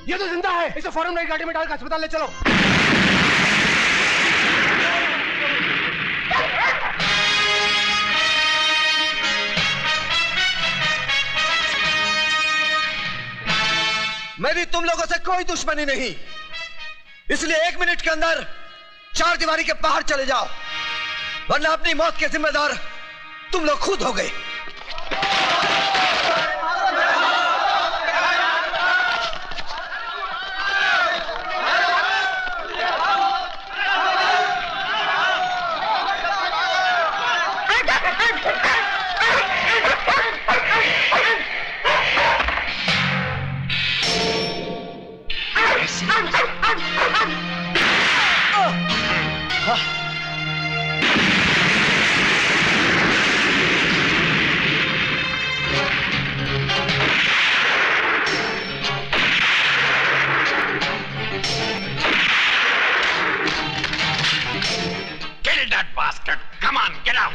ये तो जिंदा है। इसे फौरन नई गाड़ी में डालकर अस्पताल ले चलो। मेरी तुम लोगों से कोई दुश्मनी नहीं, इसलिए 1 मिनट के अंदर 4 दीवारी के बाहर चले जाओ, वरना अपनी मौत के जिम्मेदार तुम लोग खुद हो गए। Kill that bastard! Come on, get out!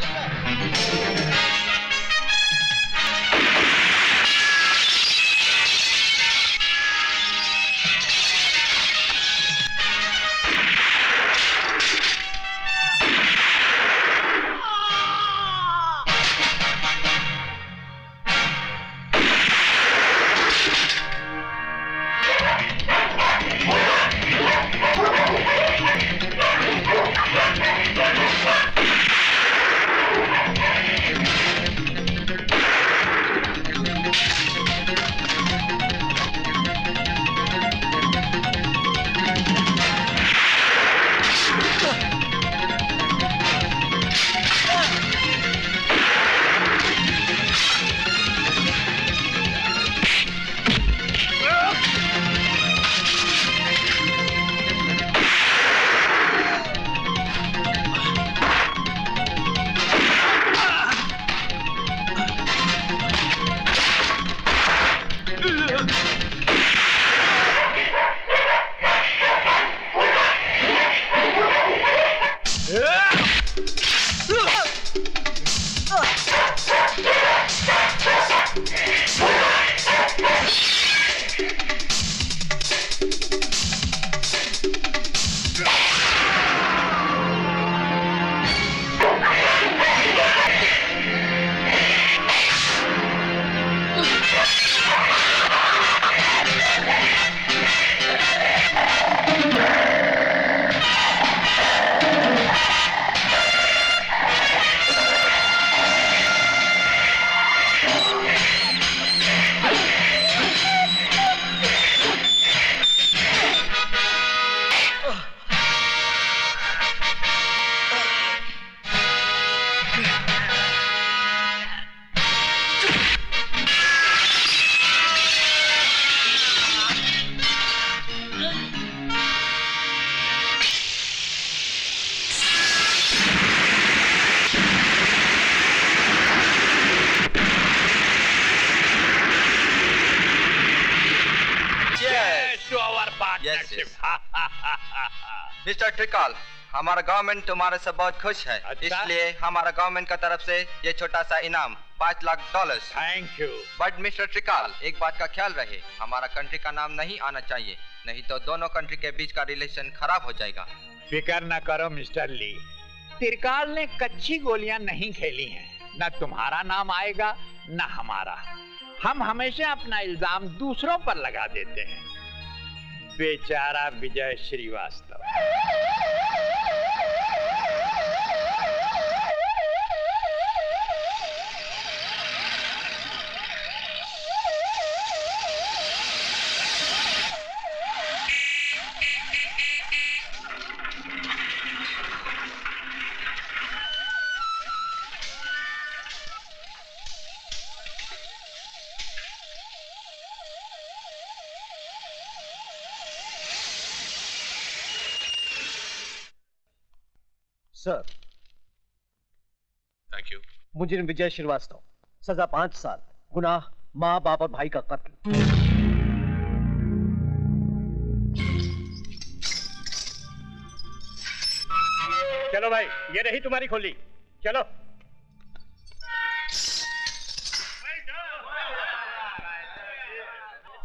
Mister ट्रिकाल, हमारा गवर्नमेंट तुम्हारे से बहुत खुश है। अच्छा? इसलिए हमारा गवर्नमेंट का तरफ से ये छोटा सा इनाम $5 lakh. Thank you. But mister ट्रिकाल, एक बात का ख्याल रहे, हमारा कंट्री का नाम नहीं आना चाहिए, नहीं तो दोनों कंट्री के बीच का रिलेशन खराब हो जाएगा। फिकर न करो मिस्टर ली, त्रिकाल ने कच्ची गोलियां नहीं खेली हैं। न तुम्हारा नाम आएगा न हमारा। हम हमेशा अपना इल्जाम दूसरों पर लगा देते हैं। बेचारा Vijay Shrivastava. Sir, thank you. मुझे विजय श्रीवास्तव, सजा 5 साल, गुनाह माँ बाप और भाई का कत्ल। चलो भाई, ये रही तुम्हारी खोली, चलो।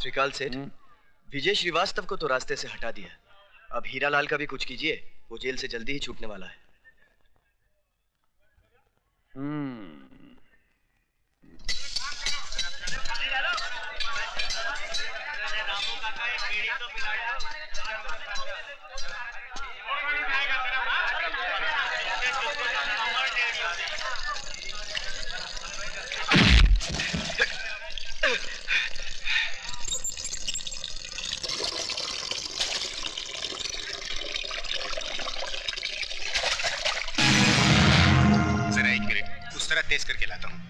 त्रिकाल सेठ, विजय श्रीवास्तव को तो रास्ते से हटा दिया, अब हीरालाल का भी कुछ कीजिए, वो जेल से जल्दी ही छूटने वाला है। जरा एक मिनट, उस तरह तेज करके लाता हूँ।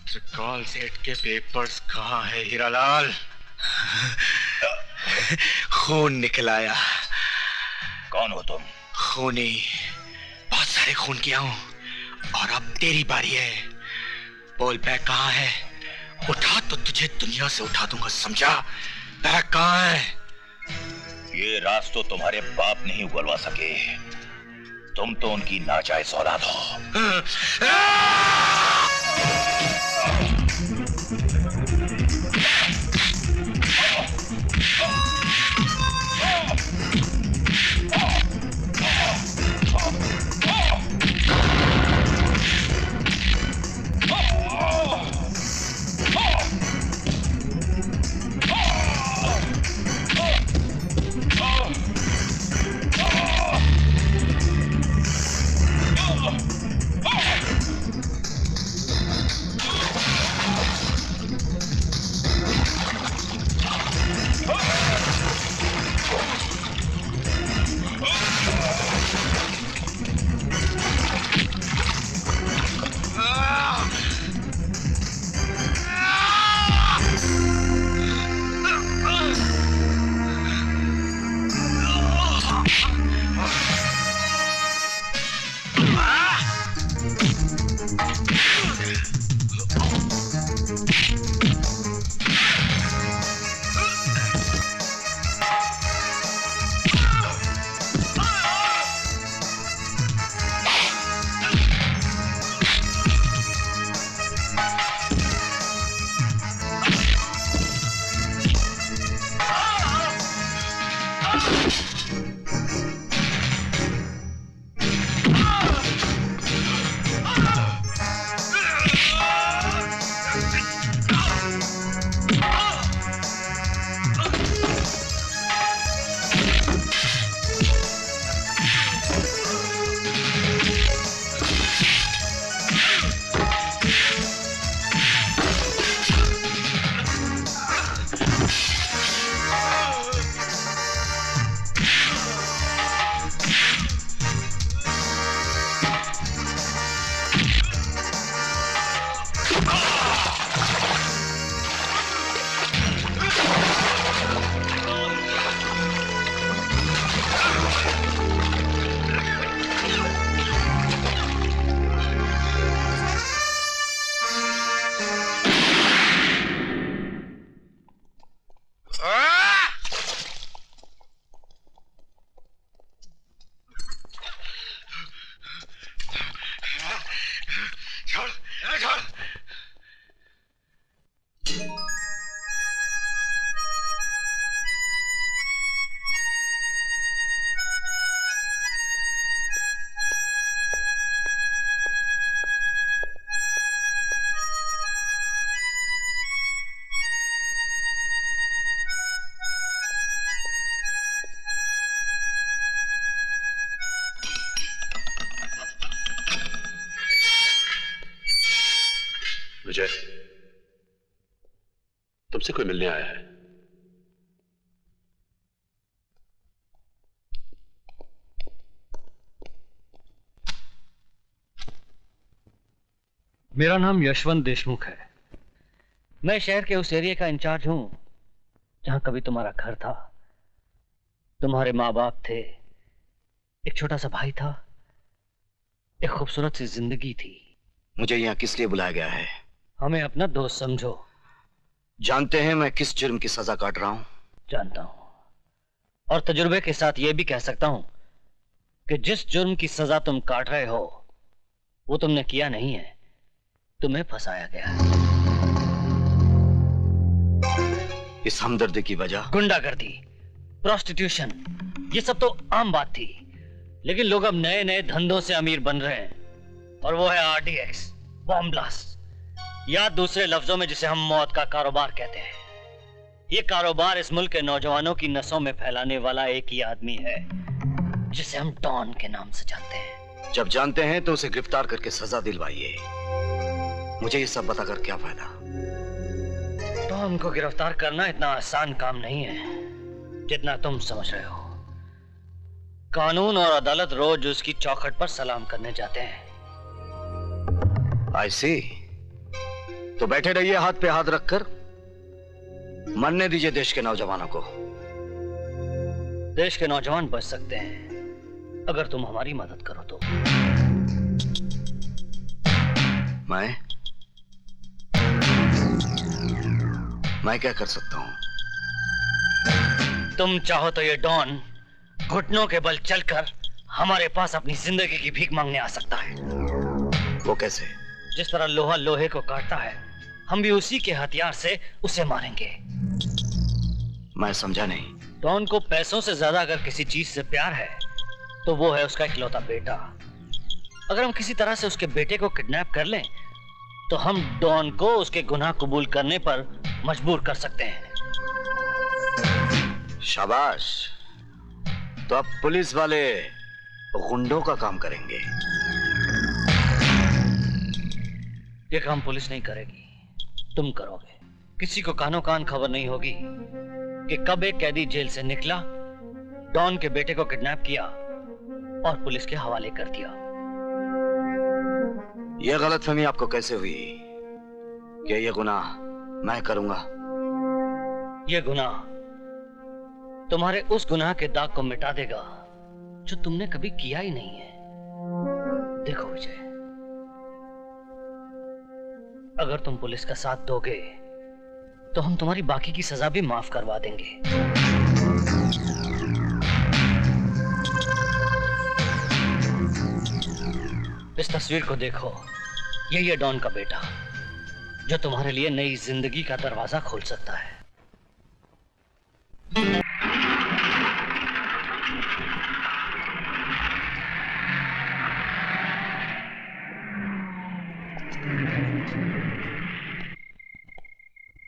त्रिकाल सेठ के पेपर्स कहाँ है हीरालाल? खून निकल आया। कौन हो तुम? खूनी, बहुत सारे खून किया हूं और अब तेरी बारी है। बोल बैग कहाँ है? उठा तो तुझे दुनिया से उठा दूंगा, समझा? बैग कहाँ है? ये राज तो तुम्हारे बाप नहीं उगलवा सके, तुम तो उनकी नाजायज औलाद हो। विजय, तुमसे कोई मिलने आया है। मेरा नाम यशवंत देशमुख है। मैं शहर के उस एरिया का इंचार्ज हूं जहां कभी तुम्हारा घर था, तुम्हारे माँ बाप थे, एक छोटा सा भाई था एक खूबसूरत सी जिंदगी थी। मुझे यहाँ किस लिए बुलाया गया है? हमें अपना दोस्त समझो। जानते हैं मैं किस जुर्म की सजा काट रहा हूँ? जानता हूं, और तजुर्बे के साथ यह भी कह सकता हूं कि जिस जुर्म की सजा तुम काट रहे हो वो तुमने किया नहीं है, तुम्हें फंसाया गया है। इस हमदर्दी की वजह? गुंडागर्दी, प्रोस्टिट्यूशन, ये सब तो आम बात थी, लेकिन लोग अब नए नए धंधों से अमीर बन रहे हैं, और वो है आरडीएक्स, बॉम्ब ब्लास्ट, या दूसरे लफ्जों में जिसे हम मौत का कारोबार कहते हैं। ये कारोबार इस मुल्क के नौजवानों की नसों में फैलाने वाला एक ही आदमी है जिसे हम डॉन के नाम से जानते हैं। जब जानते हैं तो उसे गिरफ्तार करके सजा दिलवाइए। मुझे ये सब बताकर क्या फायदा? डॉन को गिरफ्तार करना इतना आसान काम नहीं है जितना तुम समझ रहे हो। कानून और अदालत रोज उसकी चौखट पर सलाम करने जाते हैं। I see। तो बैठे रहिए हाथ पे हाथ रखकर, मरने दीजिए देश के नौजवानों को। देश के नौजवान बच सकते हैं अगर तुम हमारी मदद करो तो। मैं क्या कर सकता हूं? तुम चाहो तो ये डॉन घुटनों के बल चलकर हमारे पास अपनी जिंदगी की भीख मांगने आ सकता है। वो कैसे? जिस तरह लोहा लोहे को काटता है, हम भी उसी के हथियार से उसे मारेंगे। मैं समझा नहीं। डॉन को पैसों से ज्यादा अगर किसी चीज से प्यार है तो वो है उसका इकलौता बेटा। अगर हम किसी तरह से उसके बेटे को किडनैप कर लें तो हम डॉन को उसके गुनाह कबूल करने पर मजबूर कर सकते हैं। शाबाश। तो अब पुलिस वाले गुंडों का काम करेंगे। ये काम पुलिस नहीं करेगी, तुम करोगे। किसी को कानो कान खबर नहीं होगी कि कब एक कैदी जेल से निकला, डॉन के बेटे को किडनैप किया और पुलिस के हवाले कर दिया। यह गलतफहमी आपको कैसे हुई कि यह गुनाह मैं करूंगा? यह गुनाह तुम्हारे उस गुनाह के दाग को मिटा देगा जो तुमने कभी किया ही नहीं है। देखो विजय, अगर तुम पुलिस का साथ दोगे तो हम तुम्हारी बाकी की सजा भी माफ करवा देंगे। इस तस्वीर को देखो, यही है डॉन का बेटा जो तुम्हारे लिए नई जिंदगी का दरवाजा खोल सकता है।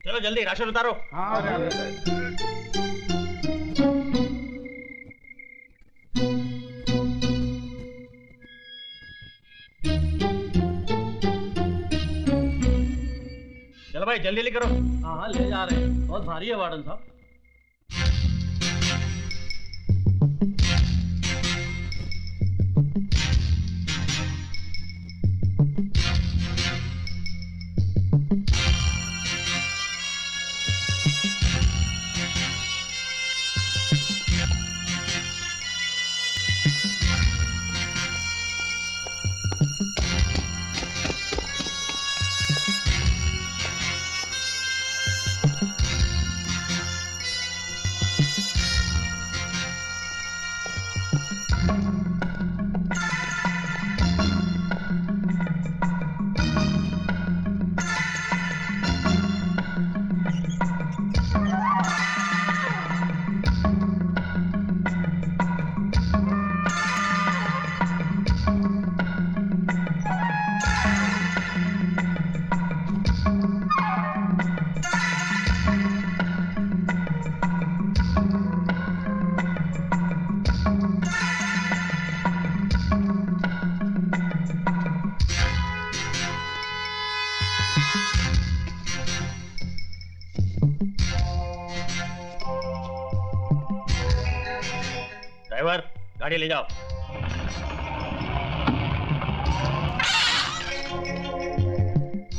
चलो जल्दी राशन उतारो। चलो भाई जल्दी करो। हाँ ले जा रहे हैं, बहुत भारी है वार्डन साहब। ड्राइवर गाड़ी ले जाओ।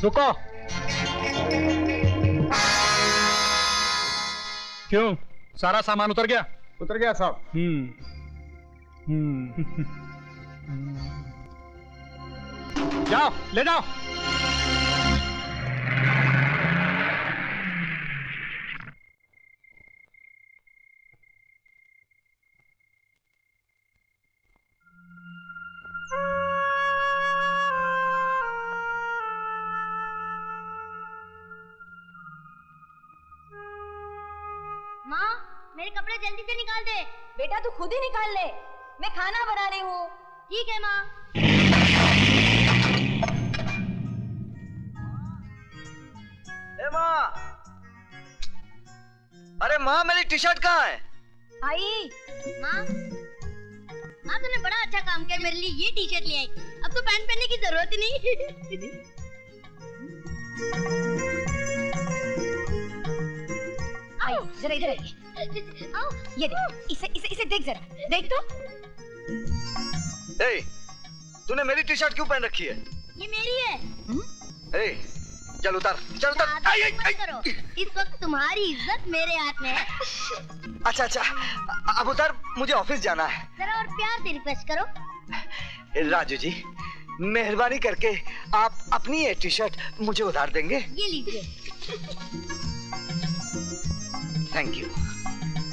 रुको। क्यों, सारा सामान उतर गया? उतर गया साहब। जाओ ले जाओ। माँ, मेरे कपड़े जल्दी से निकाल दे। बेटा तू खुद ही निकाल ले, मैं खाना बना रही हूँ। ठीक है माँ। ए माँ, अरे माँ मेरी टी शर्ट कहाँ है? आई माँ, माँ तूने बड़ा अच्छा काम किया, मेरे लिए ये टी शर्ट ले आई। अब तो पैंट पहनने की जरूरत ही नहीं। आओ जरा इधर आइए। आओ ये देख, इसे देख जरा, देख तो। ए, तूने मेरी टी शर्ट क्यों पहन रखी है? ये मेरी है। ए, चल उतार, चल उतार। मत करो, इस वक्त तुम्हारी इज्जत मेरे हाथ में है। अच्छा अच्छा, अब उतार, मुझे ऑफिस जाना है। जरा और प्यार से रिक्वेस्ट करो। राजू जी, मेहरबानी करके आप अपनी ये टी शर्ट मुझे उधार देंगे? ये लीजिए। Thank you.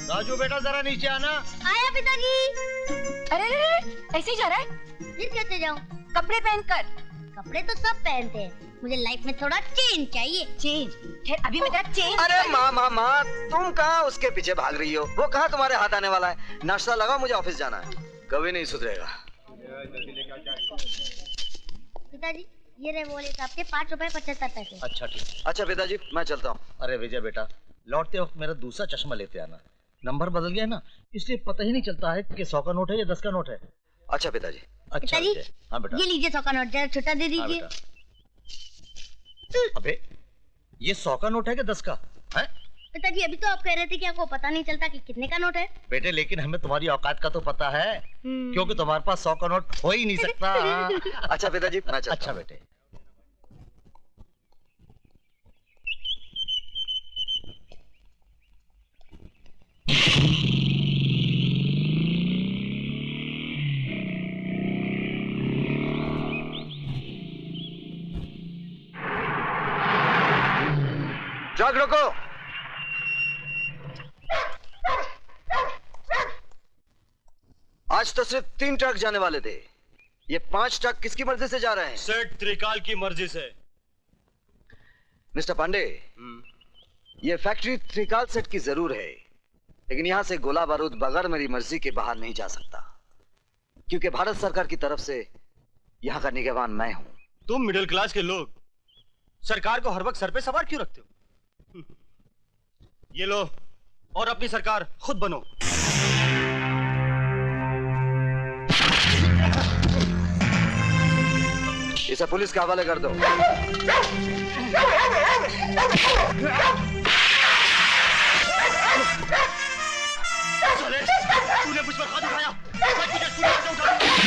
राजू बेटा जरा नीचे आना। आया पिताजी। अरे ऐसे ही जा रहा है? फिर कैसे जाऊँ? कपड़े पहनकर। कपड़े तो सब पहनते हैं, मुझे लाइफ में थोड़ा चेंज चाहिए। चेंज? खैर अभी बेटा चेंज। अरे माँ, तुम कहाँ उसके पीछे भाग रही हो? वो कहाँ तुम्हारे हाथ आने वाला है? नाश्ता लगाओ, मुझे ऑफिस जाना है। कभी नहीं सुधरेगा। पिताजी ये रहे वो लेकर आपके 5 रुपए 75 पैसे। अच्छा ठीक। अच्छा पिताजी, मैं चलता हूँ। अरे विजय बेटा, लौटते वक्त मेरा दूसरा चश्मा लेते आना। नंबर बदल गया ना, इसलिए पता ही नहीं चलता है कि 100 का नोट है या 10 का नोट है। अच्छा पिताजी। अच्छा पिताजी, विजय। हाँ बेटा। ये लीजिए 100 का नोट, जरा छोटा दे हाँ दीजिए। बेटा। अबे ये 100 का नोट है कि 10 का है? पिताजी अभी तो आप कह रहे थे कि आपको पता नहीं चलता कि कितने का नोट है। बेटे लेकिन हमें तुम्हारी औकात का तो पता है, क्योंकि तुम्हारे पास 100 का नोट हो ही नहीं सकता। अच्छा पिताजी, मैं चलता हूँ। अच्छा बेटे। ट्रक रोको। आज तो सिर्फ 3 ट्रक जाने वाले थे, ये 5 ट्रक किसकी मर्जी से जा रहे हैं? सेठ त्रिकाल की मर्जी से। मिस्टर पांडे, ये फैक्ट्री त्रिकाल सेठ की जरूर है, लेकिन यहां से गोला बारूद बगैर मेरी मर्जी के बाहर नहीं जा सकता, क्योंकि भारत सरकार की तरफ से यहां का निगरान मैं हूं। तुम मिडिल क्लास के लोग सरकार को हर वक्त सर पे सवार क्यों रखते हो? ये लो और अपनी सरकार खुद बनो। इसे पुलिस के हवाले कर दो। तूने मुझ पर हाथ उठाया, मैं तुझे सूली से उठा दूंगा।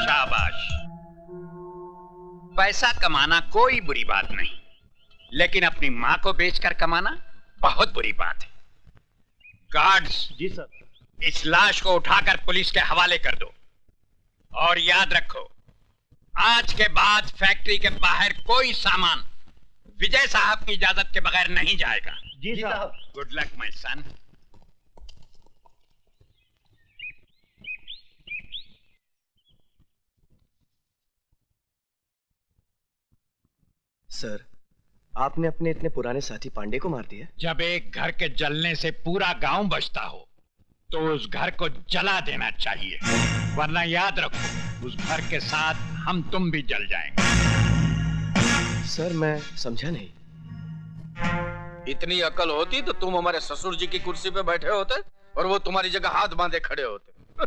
शाबाश। पैसा कमाना कोई बुरी बात नहीं, लेकिन अपनी मां को बेचकर कमाना बहुत बुरी बात है। गार्ड्स, जी सर। इस लाश को उठाकर पुलिस के हवाले कर दो, और याद रखो आज के बाद फैक्ट्री के बाहर कोई सामान विजय साहब की इजाजत के बगैर नहीं जाएगा। जी साहब। Good luck my son. Sir, आपने अपने इतने पुराने साथी पांडे को मार दिया? जब एक घर के जलने से पूरा गांव बचता हो तो उस घर को जला देना चाहिए, वरना याद रखो उस घर के साथ हम तुम भी जल जाएंगे। सर मैं समझा नहीं। इतनी अकल होती तो तुम हमारे ससुर जी की कुर्सी पे बैठे होते और वो तुम्हारी जगह हाथ बांधे खड़े होते।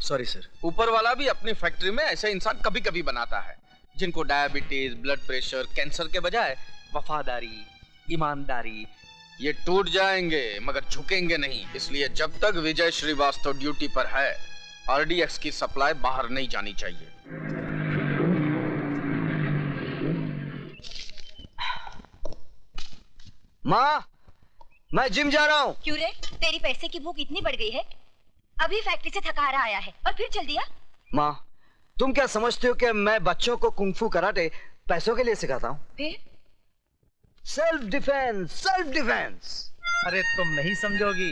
Sorry sir. ऊपर वाला भी अपनी फैक्ट्री में ऐसे इंसान कभी कभी बनाता है जिनको डायबिटीज, ब्लड प्रेशर, कैंसर के बजाय वफादारी, ईमानदारी ये टूट जाएंगे मगर झुकेंगे नहीं। इसलिए जब तक विजय श्रीवास्तव ड्यूटी पर है, आरडीएक्स की सप्लाई बाहर नहीं जानी चाहिए। माँ, मैं जिम जा रहा हूँ। क्यों रे? तेरी पैसे की भूख इतनी बढ़ गई है? अभी फैक्ट्री से थका हारा आया है और फिर चल दिया? माँ, तुम क्या समझते हो कि मैं बच्चों को कुंफू कराटे पैसों के लिए सिखाता हूँ? फिर? Self defence, self defence. अरे तुम नहीं समझोगी,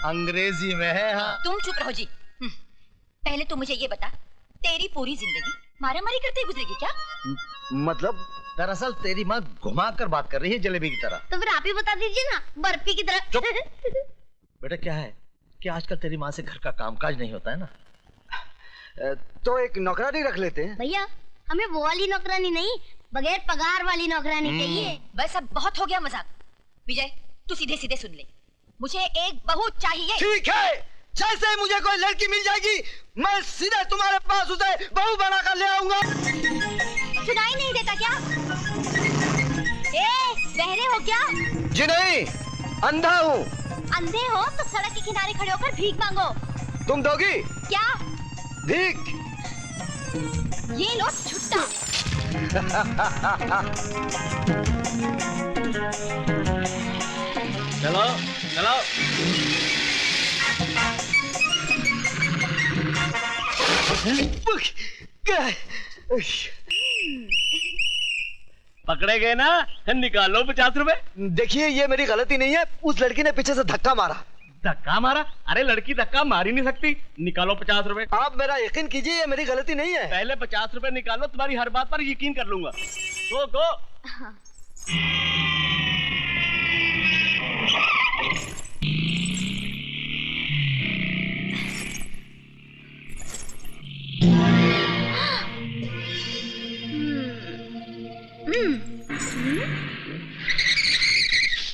अंग्रेजी में है। हाँ, तुम चुप रहो जी। पहले तू मुझे ये बता, तेरी पूरी जिंदगी मारामारी करते ही गुजरेगी क्या? मतलब? दरअसल तेरी माँ घुमा कर बात कर रही है जलेबी की तरह। तो फिर आप ही बता दीजिए ना, बर्फी की तरह। बेटा क्या है कि आजकल तेरी माँ से घर का कामकाज नहीं होता है ना। तो एक नौकरानी रख लेते हैं। भैया, हमें वो वाली नौकरानी नहीं, बगैर पगार वाली नौकरानी चाहिए। बस अब बहुत हो गया मजाक। विजय, तू सीधे सीधे सुन ले, मुझे एक बहू चाहिए। ठीक है, जैसे मुझे कोई लड़की मिल जाएगी, मैं सीधे तुम्हारे पास उसे बहू बना कर ले आऊंगा। सुनाई नहीं देता क्या? ए, बहरे हो क्या? जी नहीं, अंधा हूँ। अंधे हो तो सड़क के किनारे खड़े होकर भीख मांगो। तुम दोगी? क्या? भीख। ये लो छुट्टा। चलो चलो। पकड़े गए ना, निकालो 50 रुपए। देखिए, ये मेरी गलती नहीं है, उस लड़की ने पीछे से धक्का मारा। धक्का मारा? अरे लड़की धक्का मार ही नहीं सकती। निकालो 50 रुपए। आप मेरा यकीन कीजिए, ये मेरी गलती नहीं है। पहले 50 रुपए निकालो, तुम्हारी हर बात पर यकीन कर लूंगा। गो गो।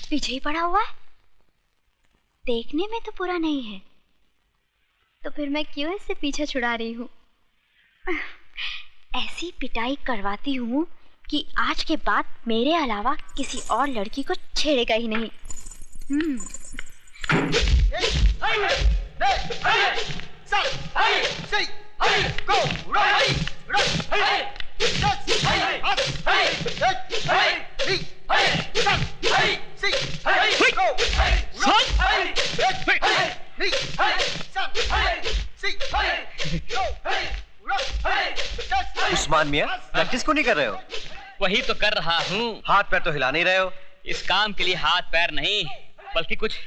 पीछे ही पड़ा हुआ है, देखने में तो पूरा नहीं है, तो फिर मैं क्यों इससे पीछा छुड़ा रही हूँ? ऐसी पिटाई करवाती हूँ कि आज के बाद मेरे अलावा किसी और लड़की को छेड़ेगा ही नहीं। उस्मान मियां, प्रैक्टिस को नहीं कर रहे हो? वही तो कर रहा हूँ। हाथ पैर तो हिला नहीं रहे हो। इस काम के लिए हाथ पैर नहीं, बल्कि कुछ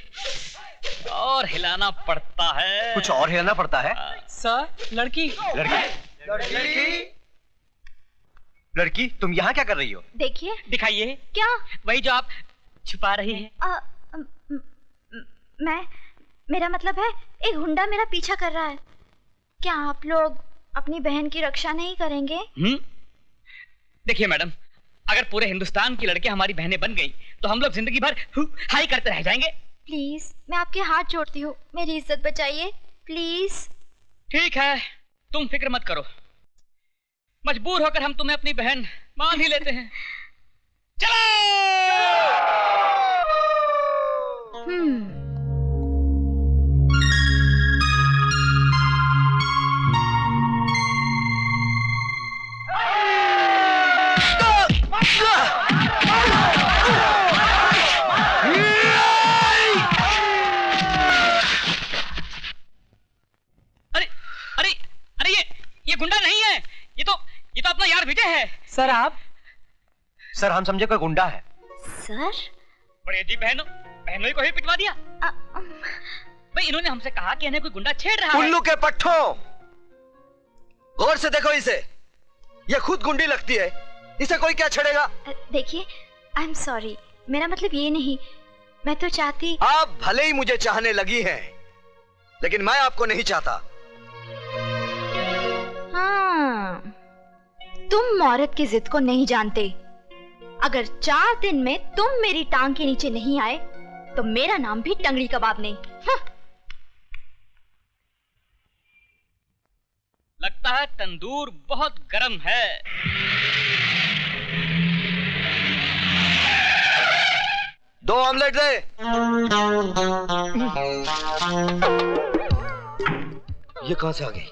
और हिलाना पड़ता है। कुछ और हिलाना पड़ता है? सर, लड़की। लड़की, तुम यहाँ क्या कर रही हो? देखिए। दिखाइए। क्या? वही जो आप छुपा रही हैं। मेरा मतलब है, एक गुंडा मेरा पीछा कर रहा है। क्या आप लोग अपनी बहन की रक्षा नहीं करेंगे? देखिए मैडम, अगर पूरे हिंदुस्तान की लड़कियां हमारी बहनें बन गई तो हम लोग जिंदगी भर हाई करते रह जाएंगे। प्लीज, मैं आपके हाथ जोड़ती हूँ, मेरी इज्जत बचाइए प्लीज। ठीक है, तुम फिक्र मत करो, मजबूर होकर हम तुम्हें अपनी बहन मान ही लेते हैं। चलो। ये गुंडा नहीं है, ये तो अपना यार विजय है। सर आप? सर हम समझे कोई गुंडा है। सर? बड़ी अजीब, बहनों ही को ही पिटवा दिया। भाई इन्होंने हमसे कहा कि इन्हें कोई गुंडा छेड़ रहा है। उल्लू के पट्टों, गौर से देखो इसे, ये खुद गुंडी लगती है, इसे कोई क्या छेड़ेगा? देखिए, आई एम सॉरी, मेरा मतलब ये नहीं, मैं तो चाहती। आप भले ही मुझे चाहने लगी हैं, लेकिन मैं आपको नहीं चाहता। हाँ, तुम औरत की जिद को नहीं जानते। अगर 4 दिन में तुम मेरी टांग के नीचे नहीं आए तो मेरा नाम भी टंगड़ी कबाब नहीं। लगता है तंदूर बहुत गर्म है। दो ऑमलेट दे। ये कहां से आ गई?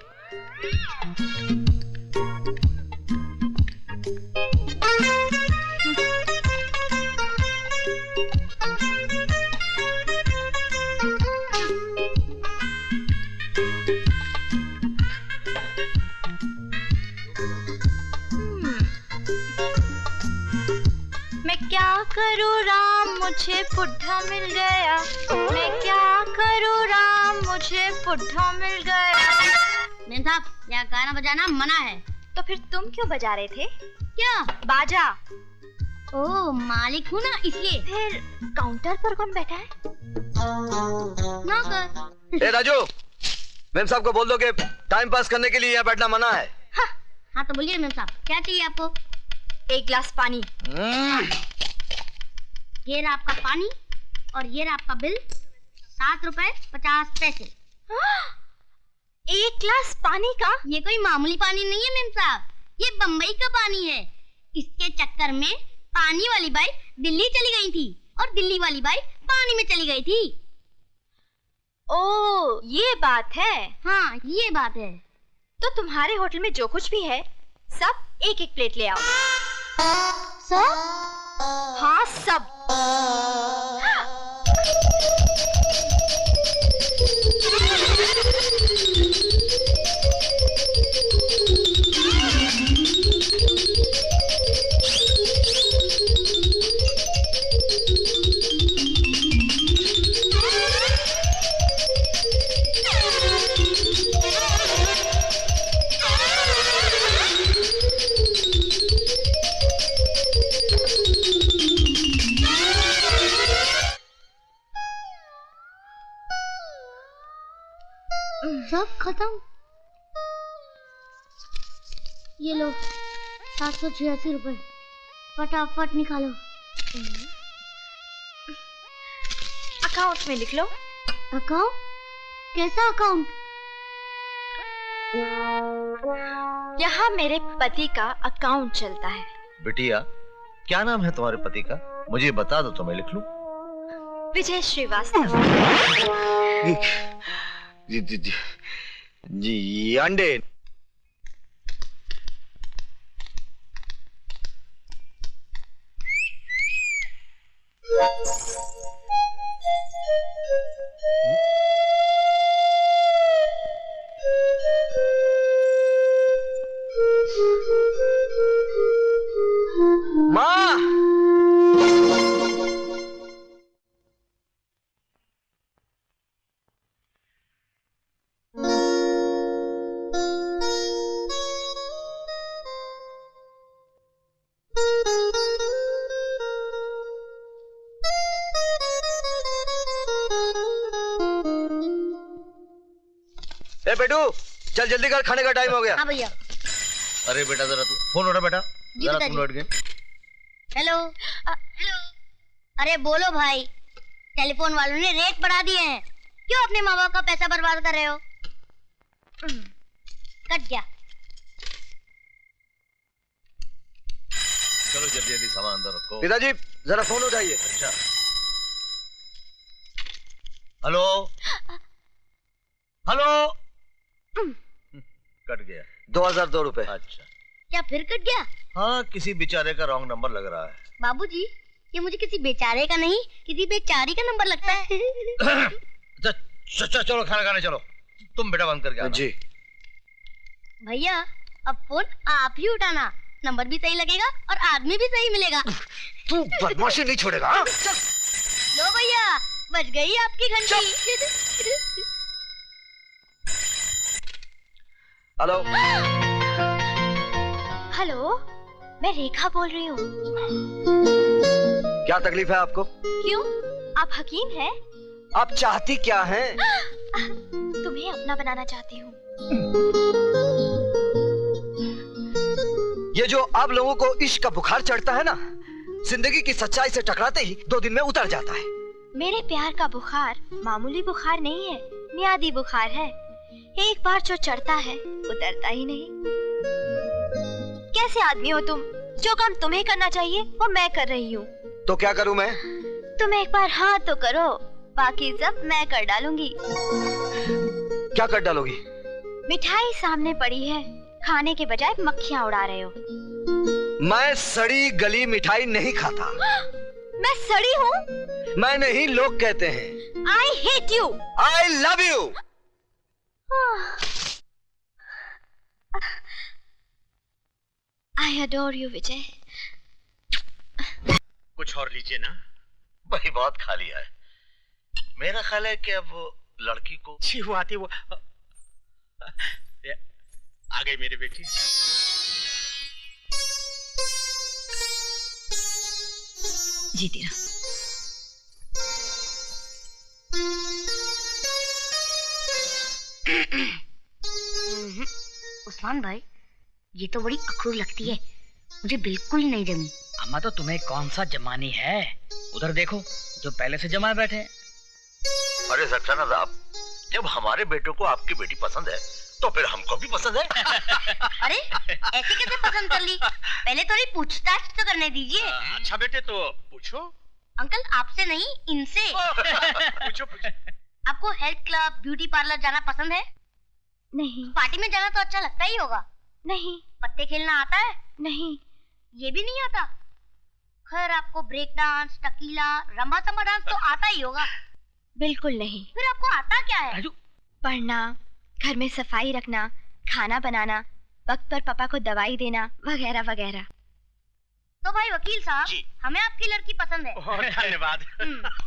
करूँ राम मुझे बुढ़ा मिल गया, मैं क्या करूँ राम मुझे बुढ़ा मिल गया। मेम साहब यहाँ गाना बजाना मना है। तो फिर तुम क्यों बजा रहे थे? क्या? बाजा। ओ मालिक हूँ ना इसलिए। फिर काउंटर पर कौन बैठा है? नौकर। ए राजू, मेम साहब को बोल दो कि टाइम पास करने के लिए यहाँ बैठना मना है। हाँ तो बोलिए मेम साहब, क्या चाहिए आपको? एक गिलास पानी। ये रहा आपका पानी और ये रहा आपका बिल, 7 रुपए 50 पैसे। एक गिलास पानी का? ये कोई मामूली पानी नहीं है मेम साहब, ये बम्बई का पानी है। इसके चक्कर में पानी वाली बाई दिल्ली चली गई थी और दिल्ली वाली बाई पानी में चली गई थी। ओ ये बात है। हाँ ये बात है। तो तुम्हारे होटल में जो कुछ भी है सब एक एक प्लेट ले आओ। सब? हाँ सब। सब खत्म। ये लो 786 रुपए, फटाफट निकालो। अकाउंट में लिख लो। अकाउंट? कैसा अकाउंट? यहाँ मेरे पति का अकाउंट चलता है। बिटिया, क्या नाम है तुम्हारे पति का? मुझे बता दो तो मैं लिख लूं। विजय श्रीवास्तव। जी अंडे। माँ, ए बेटू, चल जल्दी कर, खाने का टाइम हो गया। हाँ भैया। अरे बेटा जरा तू फोन उठा बेटा, जरा पिताजी। फोन उठ गए। Hello hello. अरे बोलो भाई, टेलीफोन वालों ने रेट बढ़ा दिए हैं, क्यों अपने माँ बाप का पैसा बर्बाद कर रहे हो? कट गया। चलो जल्दी जल्दी सामान अंदर रखो। पिताजी जरा फोन उठाइए। अच्छा। Hello hello. कट गया। 2002 रुपए। अच्छा। क्या फिर कट गया? हाँ, किसी बेचारे का रॉन्ग नंबर लग रहा है। बाबूजी, ये मुझे किसी बेचारे का नहीं, किसी बेचारी का नंबर लगता है। चलो खाना खाने चलो। तुम बेटा बंद करके आना। जी भैया, अब फोन आप ही उठाना, नंबर भी सही लगेगा और आदमी भी सही मिलेगा। तू बदमाशी नहीं छोड़ेगा। हाँ? लो भैया, बज गई आपकी घंटी। हेलो हेलो, मैं रेखा बोल रही हूँ। क्या तकलीफ है आपको? क्यों, आप हकीम हैं? आप चाहती क्या हैं? तुम्हें अपना बनाना चाहती हूँ। ये जो आप लोगों को इश्क का बुखार चढ़ता है ना, जिंदगी की सच्चाई से टकराते ही 2 दिन में उतर जाता है। मेरे प्यार का बुखार मामूली बुखार नहीं है, मियादी बुखार है। एक बार जो चढ़ता है उतरता ही नहीं। कैसे आदमी हो तुम? जो काम तुम्हें करना चाहिए वो मैं कर रही हूँ। तो क्या करूँ मैं? तुम एक बार हाँ तो करो, बाकी सब मैं कर डालूंगी। क्या कर डालोगी? मिठाई सामने पड़ी है, खाने के बजाय मक्खियाँ उड़ा रहे हो। मैं सड़ी गली मिठाई नहीं खाता। मैं सड़ी हूँ? मैं नहीं, लोग कहते हैं। I hate you. I love you. I adore you, विजय। कुछ और लीजिए ना। भाई बहुत खा लिया है। मेरा ख्याल है कि अब वो लड़की को छी वो आती वो आ गई मेरी बेटी। जीती रहो। उस्मान भाई, ये तो बड़ी अखरूर लगती है, मुझे बिल्कुल नहीं जमी। अम्मा तो तुम्हें कौन सा जमानी है, उधर देखो जो पहले से जमाए बैठे हैं। अरे सक्सेना साहब, जब हमारे बेटों को आपकी बेटी पसंद है तो फिर हमको भी पसंद है। अरे ऐसे कैसे पसंद कर ली? पहले थोड़ी पूछताछ तो करने दीजिए। अच्छा बेटे तो पूछो। अंकल आपसे नहीं, इनसे। पूछो पूछो। आपको हेल्थ क्लब, ब्यूटी पार्लर जाना पसंद है? नहीं। पार्टी में जाना तो अच्छा लगता ही होगा। नहीं। पत्ते खेलना आता है? नहीं। ये भी नहीं आता? खैर आपको ब्रेक डांस, टकीला, रंबा तंबा डांस तो आता ही होगा। बिल्कुल नहीं। फिर आपको आता क्या है? पढ़ना, घर में सफाई रखना, खाना बनाना, वक्त पर पापा को दवाई देना, वगैरह वगैरह। तो भाई वकील साहब, जी। हमें आपकी लड़की पसंद है। बहुत धन्यवाद।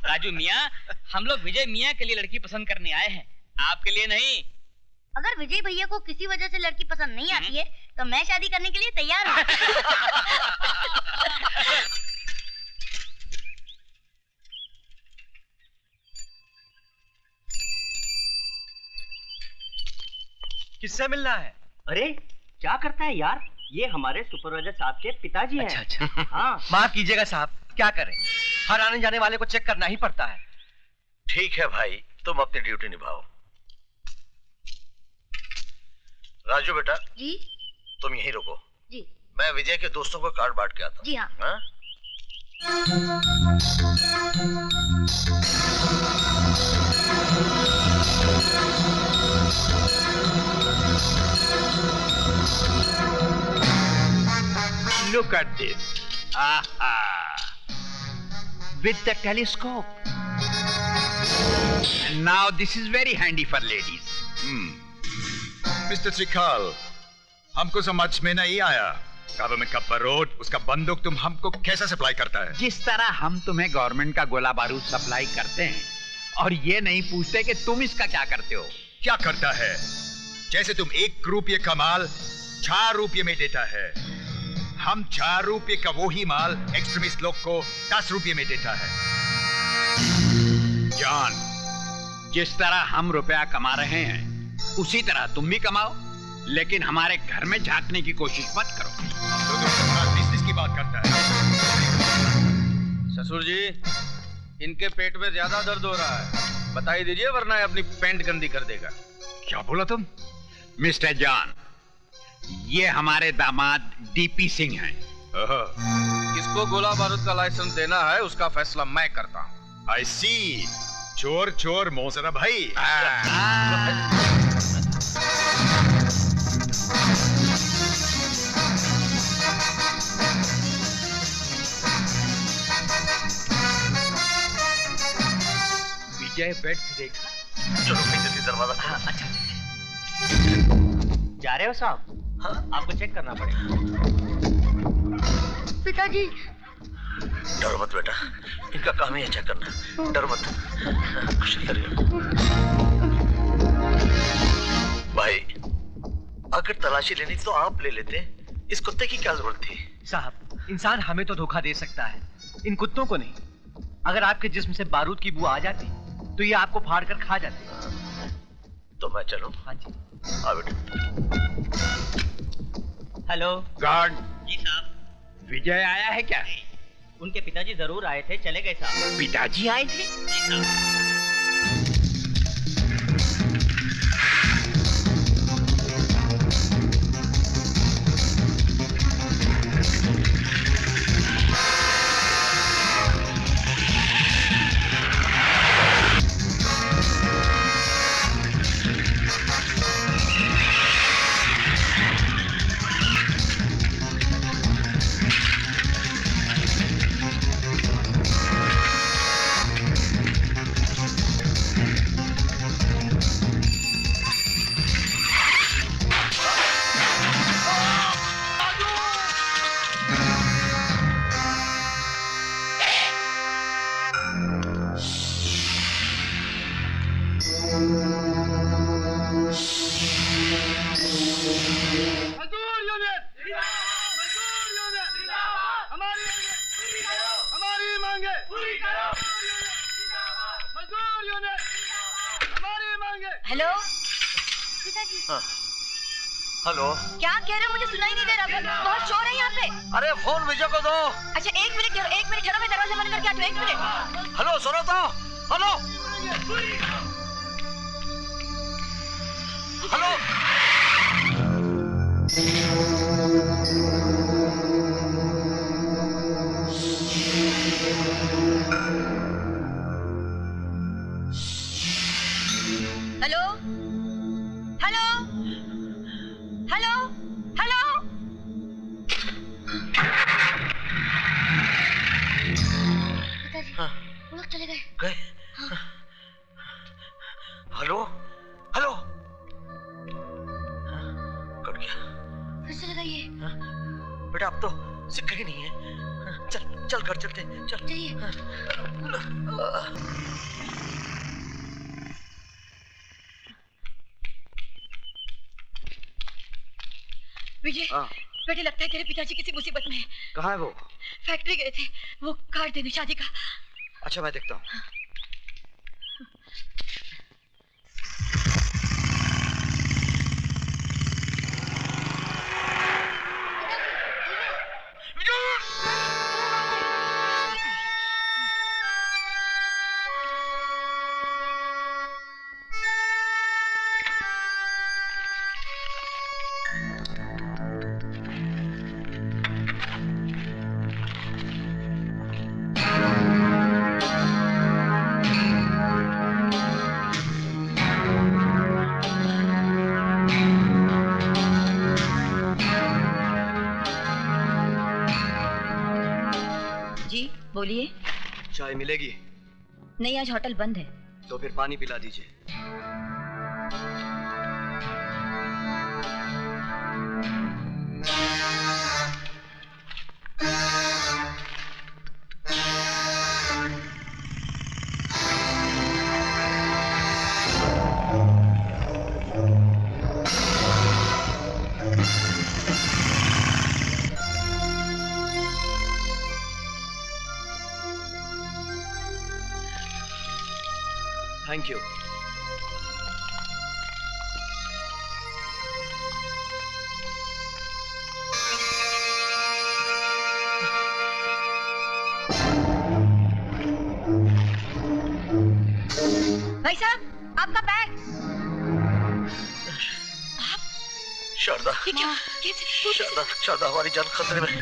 राजू मियाँ, हम लोग विजय मियाँ के लिए लड़की पसंद करने आए हैं, आपके लिए नहीं। अगर विजय भैया को किसी वजह से लड़की पसंद नहीं आती है तो मैं शादी करने के लिए तैयार हूँ। किससे मिलना है? अरे क्या करता है यार, ये हमारे सुपरवाइजर साहब के पिताजी हैं। अच्छा। हाँ। माफ कीजिएगा साहब, क्या करें, हर आने जाने वाले को चेक करना ही पड़ता है। ठीक है भाई, तुम अपनी ड्यूटी निभाओ। राजू बेटा, जी तुम यहीं रुको, जी मैं विजय के दोस्तों को कार्ड बांट के आता हूँ। जी हाँ। हाँ? Look at this. Aha. With the telescope. And now this is very handy for ladies. Mister त्रिकाल, हमको समझ में नहीं आया, गवर्नमेंट का बारूद, उसका बंदूक तुम हमको कैसे सप्लाई करता है? जिस तरह हम तुम्हें गवर्नमेंट का गोला बारूद सप्लाई करते हैं और ये नहीं पूछते कि तुम इसका क्या करते हो। क्या करता है? जैसे तुम 1 रुपये का माल 4 रुपये में देता है, हम 4 रुपये का वही माल एक्सट्रीमिस्ट लोग को 10 रुपये में देता है। जॉन, जिस तरह हम रुपया कमा रहे हैं उसी तरह तुम भी कमाओ, लेकिन हमारे घर में झांकने की कोशिश मत करो। तो तुम बिजनेस की बात करता है। ससुर जी, इनके पेट में ज्यादा दर्द हो रहा है, बताई दीजिए वरना ये अपनी पैंट गंदी कर देगा। क्या बोला तुम? मिस्टर जॉन, ये हमारे दामाद डीपी सिंह हैं। किसको गोला बारूद का लाइसेंस देना है उसका फैसला मैं करता हूँ। आई सी, चोर चोर मोसरा भाई। विजय बेड से देखा। चलो पीछे से दरवाजा खोलो। हाँ, अच्छा। जा रहे हो साहब? हाँ, आपको चेक करना पड़ेगा। पिताजी। डरो मत बेटा, इनका काम ही है चेक करना, डरो मत। कुछ नहीं करिए भाई, अगर तलाशी लेनी तो आप ले लेते, इस कुत्ते की क्या जरूरत थी? साहब, इंसान हमें तो धोखा दे सकता है, इन कुत्तों को नहीं। अगर आपके जिस्म से बारूद की बू आ जाती तो ये आपको फाड़ कर खा जाते। तो मैं चलूं? हाँ जी। आ बेटा। हेलो। गार्ड। जी साहब। विजय आया है क्या? उनके पिताजी जरूर आए थे, चले गए साहब। पिताजी आए थे? जी साहब। पिताजी। हाँ। हेलो। क्या कह रहे हो? मुझे सुनाई नहीं दे रहा। बहुत शोर है यहाँ पे। अरे फोन विजय को दो। अच्छा एक मिनट ठहरो, मैं दरवाजा बंद करके आती हूँ। 1 मिनट। हेलो सुनो तो। Hello hello. Hello hello hello hello. पिताजी हाँ। वो लोग चले गए। गए? Hello hello. कट गया। फिर से लगाइए। बेटा अब तो सिक्का ही नहीं है। चल चल घर चलते चल। चलिए। विजय बेटे लगता है तेरे पिताजी किसी मुसीबत में है। कहाँ है वो? फैक्ट्री गए थे, वो कार्ड देने शादी का। अच्छा मैं देखता हूँ। बोलिए। चाय मिलेगी? नहीं, आज होटल बंद है। तो फिर पानी पिला दीजिए। Thank you. भाई साहब, आपका बैग। आप? शारदा। ये क्या? शारदा, शारदा हमारी जान खतरे में।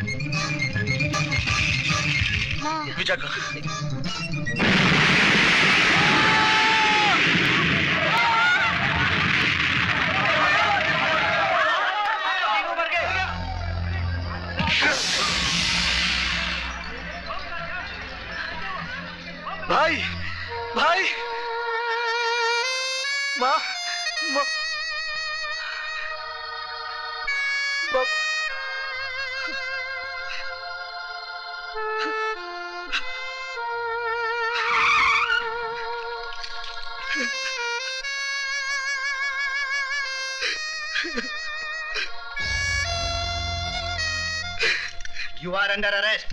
विजय का भाई भाई माँ माँ You are under arrest.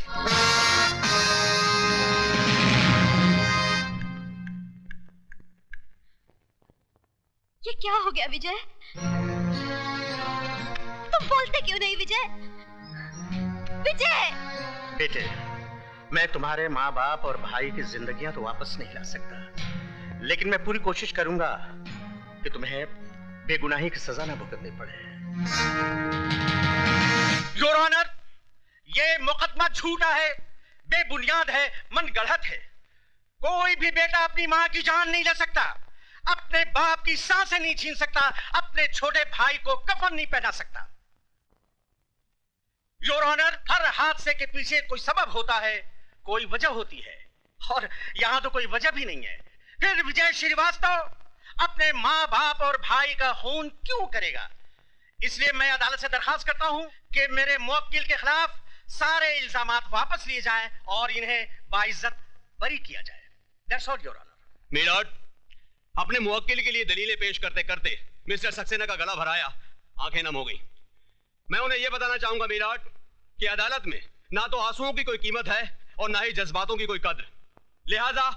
ये क्या हो गया विजय? तुम बोलते क्यों नहीं विजय? विजय! बेटे, मैं तुम्हारे माँ बाप और भाई की जिंदगियां तो वापस नहीं ला सकता, लेकिन मैं पूरी कोशिश करूंगा कि तुम्हें बेगुनाही की सजा न भुगतनी पड़े। योर ऑनर, ये मुकदमा झूठा है, बेबुनियाद है, मन गढ़ंत है। कोई भी बेटा अपनी माँ की जान नहीं ले सकता, अपने बाप की सांसें नहीं छीन सकता, अपने छोटे भाई को कफन नहीं पहना सकता। योर ऑनर, हर हादसे के पीछे कोई सबब होता है, कोई वजह होती है, और यहां तो कोई वजह भी नहीं है। फिर विजय श्रीवास्तव अपने माँ बाप और भाई का खून क्यों करेगा? इसलिए मैं अदालत से दरखास्त करता हूं कि मेरे मुवक्किल के खिलाफ सारे इल्जामात वापस लिए जाएं और इन्हें बाइज्जत बरी किया जाए। That's all, Your Honor. मीराट, अपने मुवक्किल के लिए दलीलें पेश करते करते मिस्टर सक्सेना का गला भराया, आंखें नम हो गई। मैं उन्हें यह बताना चाहूंगा मीराट कि अदालत में ना तो आंसुओं की कोई कीमत है और ना ही जज्बातों की कोई कद्र। लिहाजा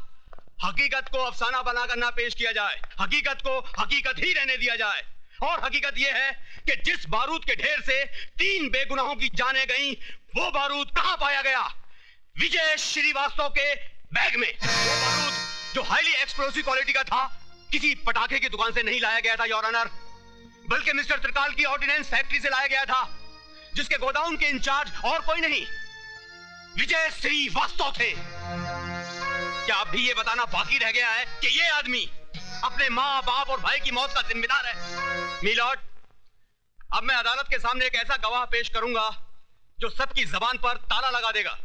हकीकत को अफसाना बनाकर ना पेश किया जाए, हकीकत को हकीकत ही रहने दिया जाए। और हकीकत यह है कि जिस बारूद के ढेर से 3 बेगुनाहों की जानें गईं, वो बारूद कहां पाया गया? विजय श्रीवास्तव के बैग में। वो बारूद जो हाईली एक्सप्लोसिव क्वालिटी का था, किसी पटाखे की दुकान से नहीं लाया गया था योर ऑनर, बल्कि मिस्टर त्रिकाल की ऑर्डिनेंस फैक्ट्री से लाया गया था, जिसके गोदाउन के इंचार्ज और कोई नहीं, विजय श्रीवास्तव थे। क्या अब भी ये बताना बाकी रह गया है कि ये आदमी अपने माँ बाप और भाई की मौत का जिम्मेदार है? मीलॉर्ड, अब मैं अदालत के सामने एक ऐसा गवाह पेश करूंगा जो सबकी जबान पर ताला लगा देगा।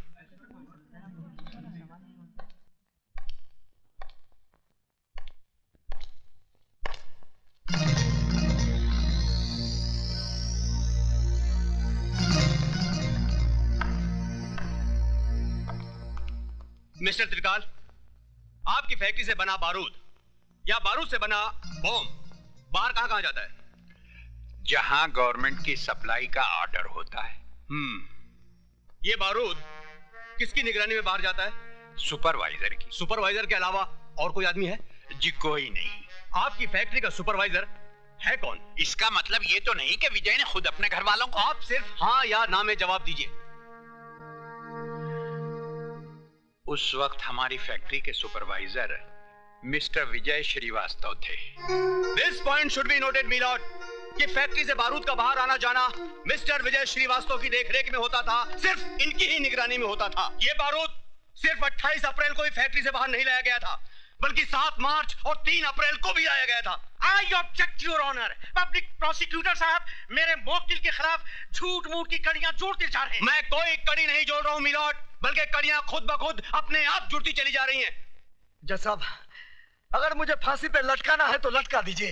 मिस्टर त्रिकाल, आपकी फैक्ट्री से बना बारूद या बारूद से बना बॉम्ब बाहर कहां जाता है? जहां गवर्नमेंट की सप्लाई का ऑर्डर होता है। ये बारूद किसकी निगरानी में बाहर जाता है? सुपरवाइजर की। सुपरवाइजर के अलावा और कोई आदमी है? जी कोई नहीं। आपकी फैक्ट्री का सुपरवाइजर है कौन? इसका मतलब ये तो नहीं कि विजय ने खुद अपने घर वालों को। आप सिर्फ हाँ या ना में जवाब दीजिए। उस वक्त हमारी फैक्ट्री के सुपरवाइजर मिस्टर विजय श्रीवास्तव थे। This point should be noted milord कि फैक्ट्री से बारूद का बाहर आना जाना मिस्टर विजय श्रीवास्तव की देखरेख में होता था, सिर्फ इनकी ही निगरानी में होता था। ये बारूद सिर्फ 28 अप्रैल को ही फैक्ट्री से बाहर नहीं लाया गया था, बल्कि 7 मार्च और 3 अप्रैल को भी लाया गया था। I object your honour. Public prosecutor साहब मेरे मौकिल के खिलाफ झूठ मूठ की कड़ियां जोड़ते जा रहे हैं। मैं कोई कड़ी नहीं जोड़ रहा हूं मीलॉर्ड, बल्कि कड़ियां खुद ब खुद अपने आप जुड़ती चली जा रही हैं। जज साहब, अगर मुझे फांसी पे लटकाना है तो लटका दीजिए,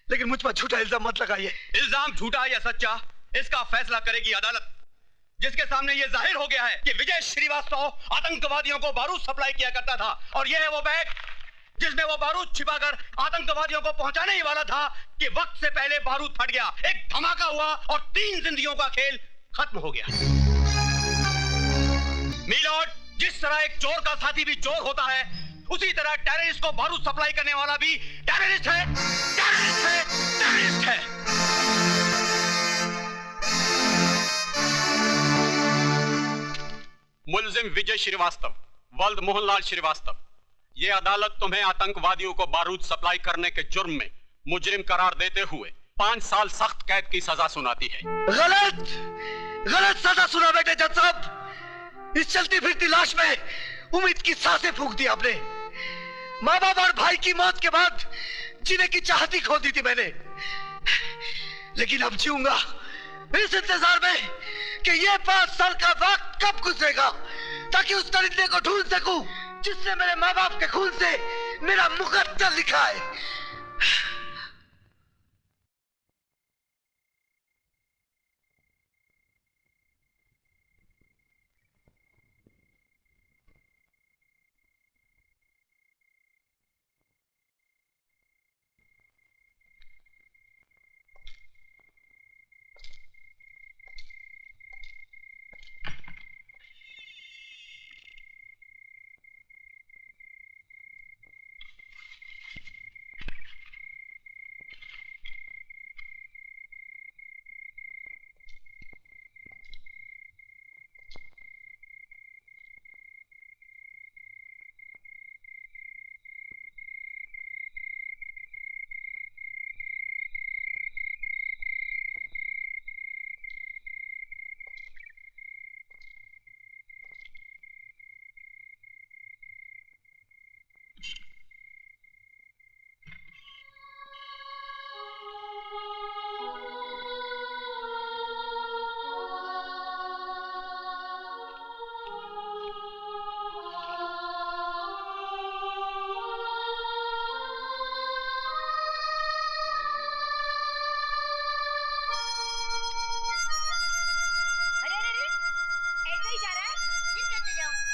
लेकिन मुझ पर झूठा इल्जाम मत लगाइए। इल्जाम झूठा या सच्चा, इसका फैसला करेगी अदालत, जिसके सामने यह जाहिर हो गया है कि विजय श्रीवास्तव आतंकवादियों को बारूद सप्लाई किया करता था, और यह है वो बैग जिसमें वो बारूद छिपाकर आतंकवादियों को पहुंचाने ही वाला था कि वक्त से पहले बारूद फट गया, एक धमाका हुआ और 3 जिंदगियों का खेल खत्म हो गया। मीलॉर्ड, जिस तरह एक चोर का साथी भी चोर होता है, उसी तरह टेररिस्ट को बारूद सप्लाई करने वाला भी टेररिस्ट है, टेररिस्ट है, टेररिस्ट है। मुलजिम विजय श्रीवास्तव, वल्द मोहनलाल श्रीवास्तव, ये अदालत तुम्हें आतंकवादियों को बारूद सप्लाई करने के जुर्म में मुजरिम करार देते हुए 5 साल सख्त कैद की सजा सुनाती है। गलत, गलत सजा सुना बेटे जज साहब। इस चलती फिरती लाश में उम्मीद की सांसें फूंक दी आपने। माँ बाप और भाई की मौत के बाद जीने की चाहती खो दी थी मैंने, लेकिन अब जीऊंगा इस इंतजार में कि ये 5 साल का वक्त कब गुजरेगा, ताकि उस दरिंदे को ढूंढ सकूं जिसने मेरे माँ बाप के खून से मेरा मुकद्दर लिखा है।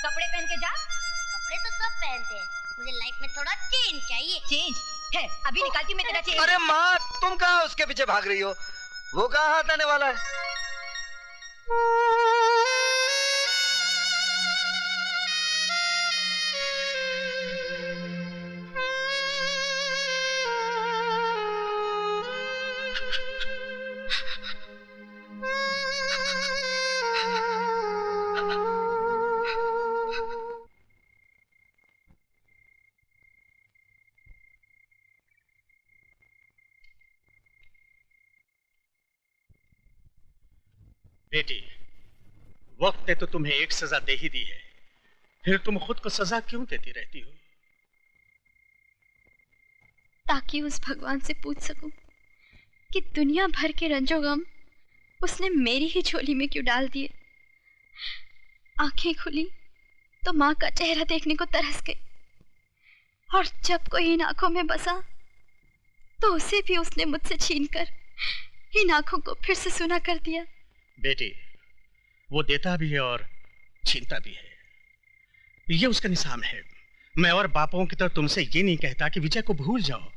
कपड़े पहन के जा। कपड़े तो सब पहनते हैं, मुझे लाइफ में थोड़ा चेंज चाहिए। चेंज है, अभी निकालती मैं तेरा चेंज। अरे माँ, तुम कहाँ उसके पीछे भाग रही हो? वो कहाँ हाथ आने वाला है? बेटी, वक्त ने तो तुम्हें एक सजा दे ही दी है, फिर तुम खुद को सजा क्यों देती रहती हो? ताकि उस भगवान से पूछ सकूं कि दुनिया भर के रंजो गम उसने मेरी ही झोली में क्यों डाल दिए। आंखें खुली तो माँ का चेहरा देखने को तरस गई, और जब कोई इन आंखों में बसा तो उसे भी उसने मुझसे छीनकर इन आंखों को फिर से सुना कर दिया। बेटी, वो देता भी है और छीनता भी है, ये उसका निशान है। मैं और बापों की तरह तुमसे ये नहीं कहता कि विजय को भूल जाओ,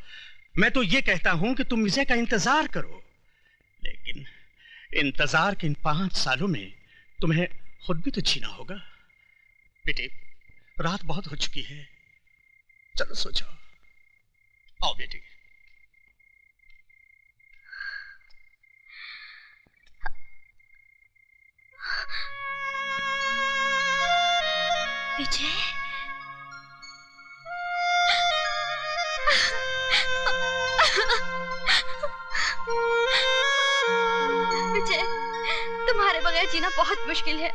मैं तो ये कहता हूं कि तुम विजय का इंतजार करो। लेकिन इंतजार के इन 5 सालों में तुम्हें खुद भी तो जीना होगा। बेटी, रात बहुत हो चुकी है, चलो सो जाओ। आओ बेटी। विजय, विजय, तुम्हारे बगैर जीना बहुत मुश्किल है।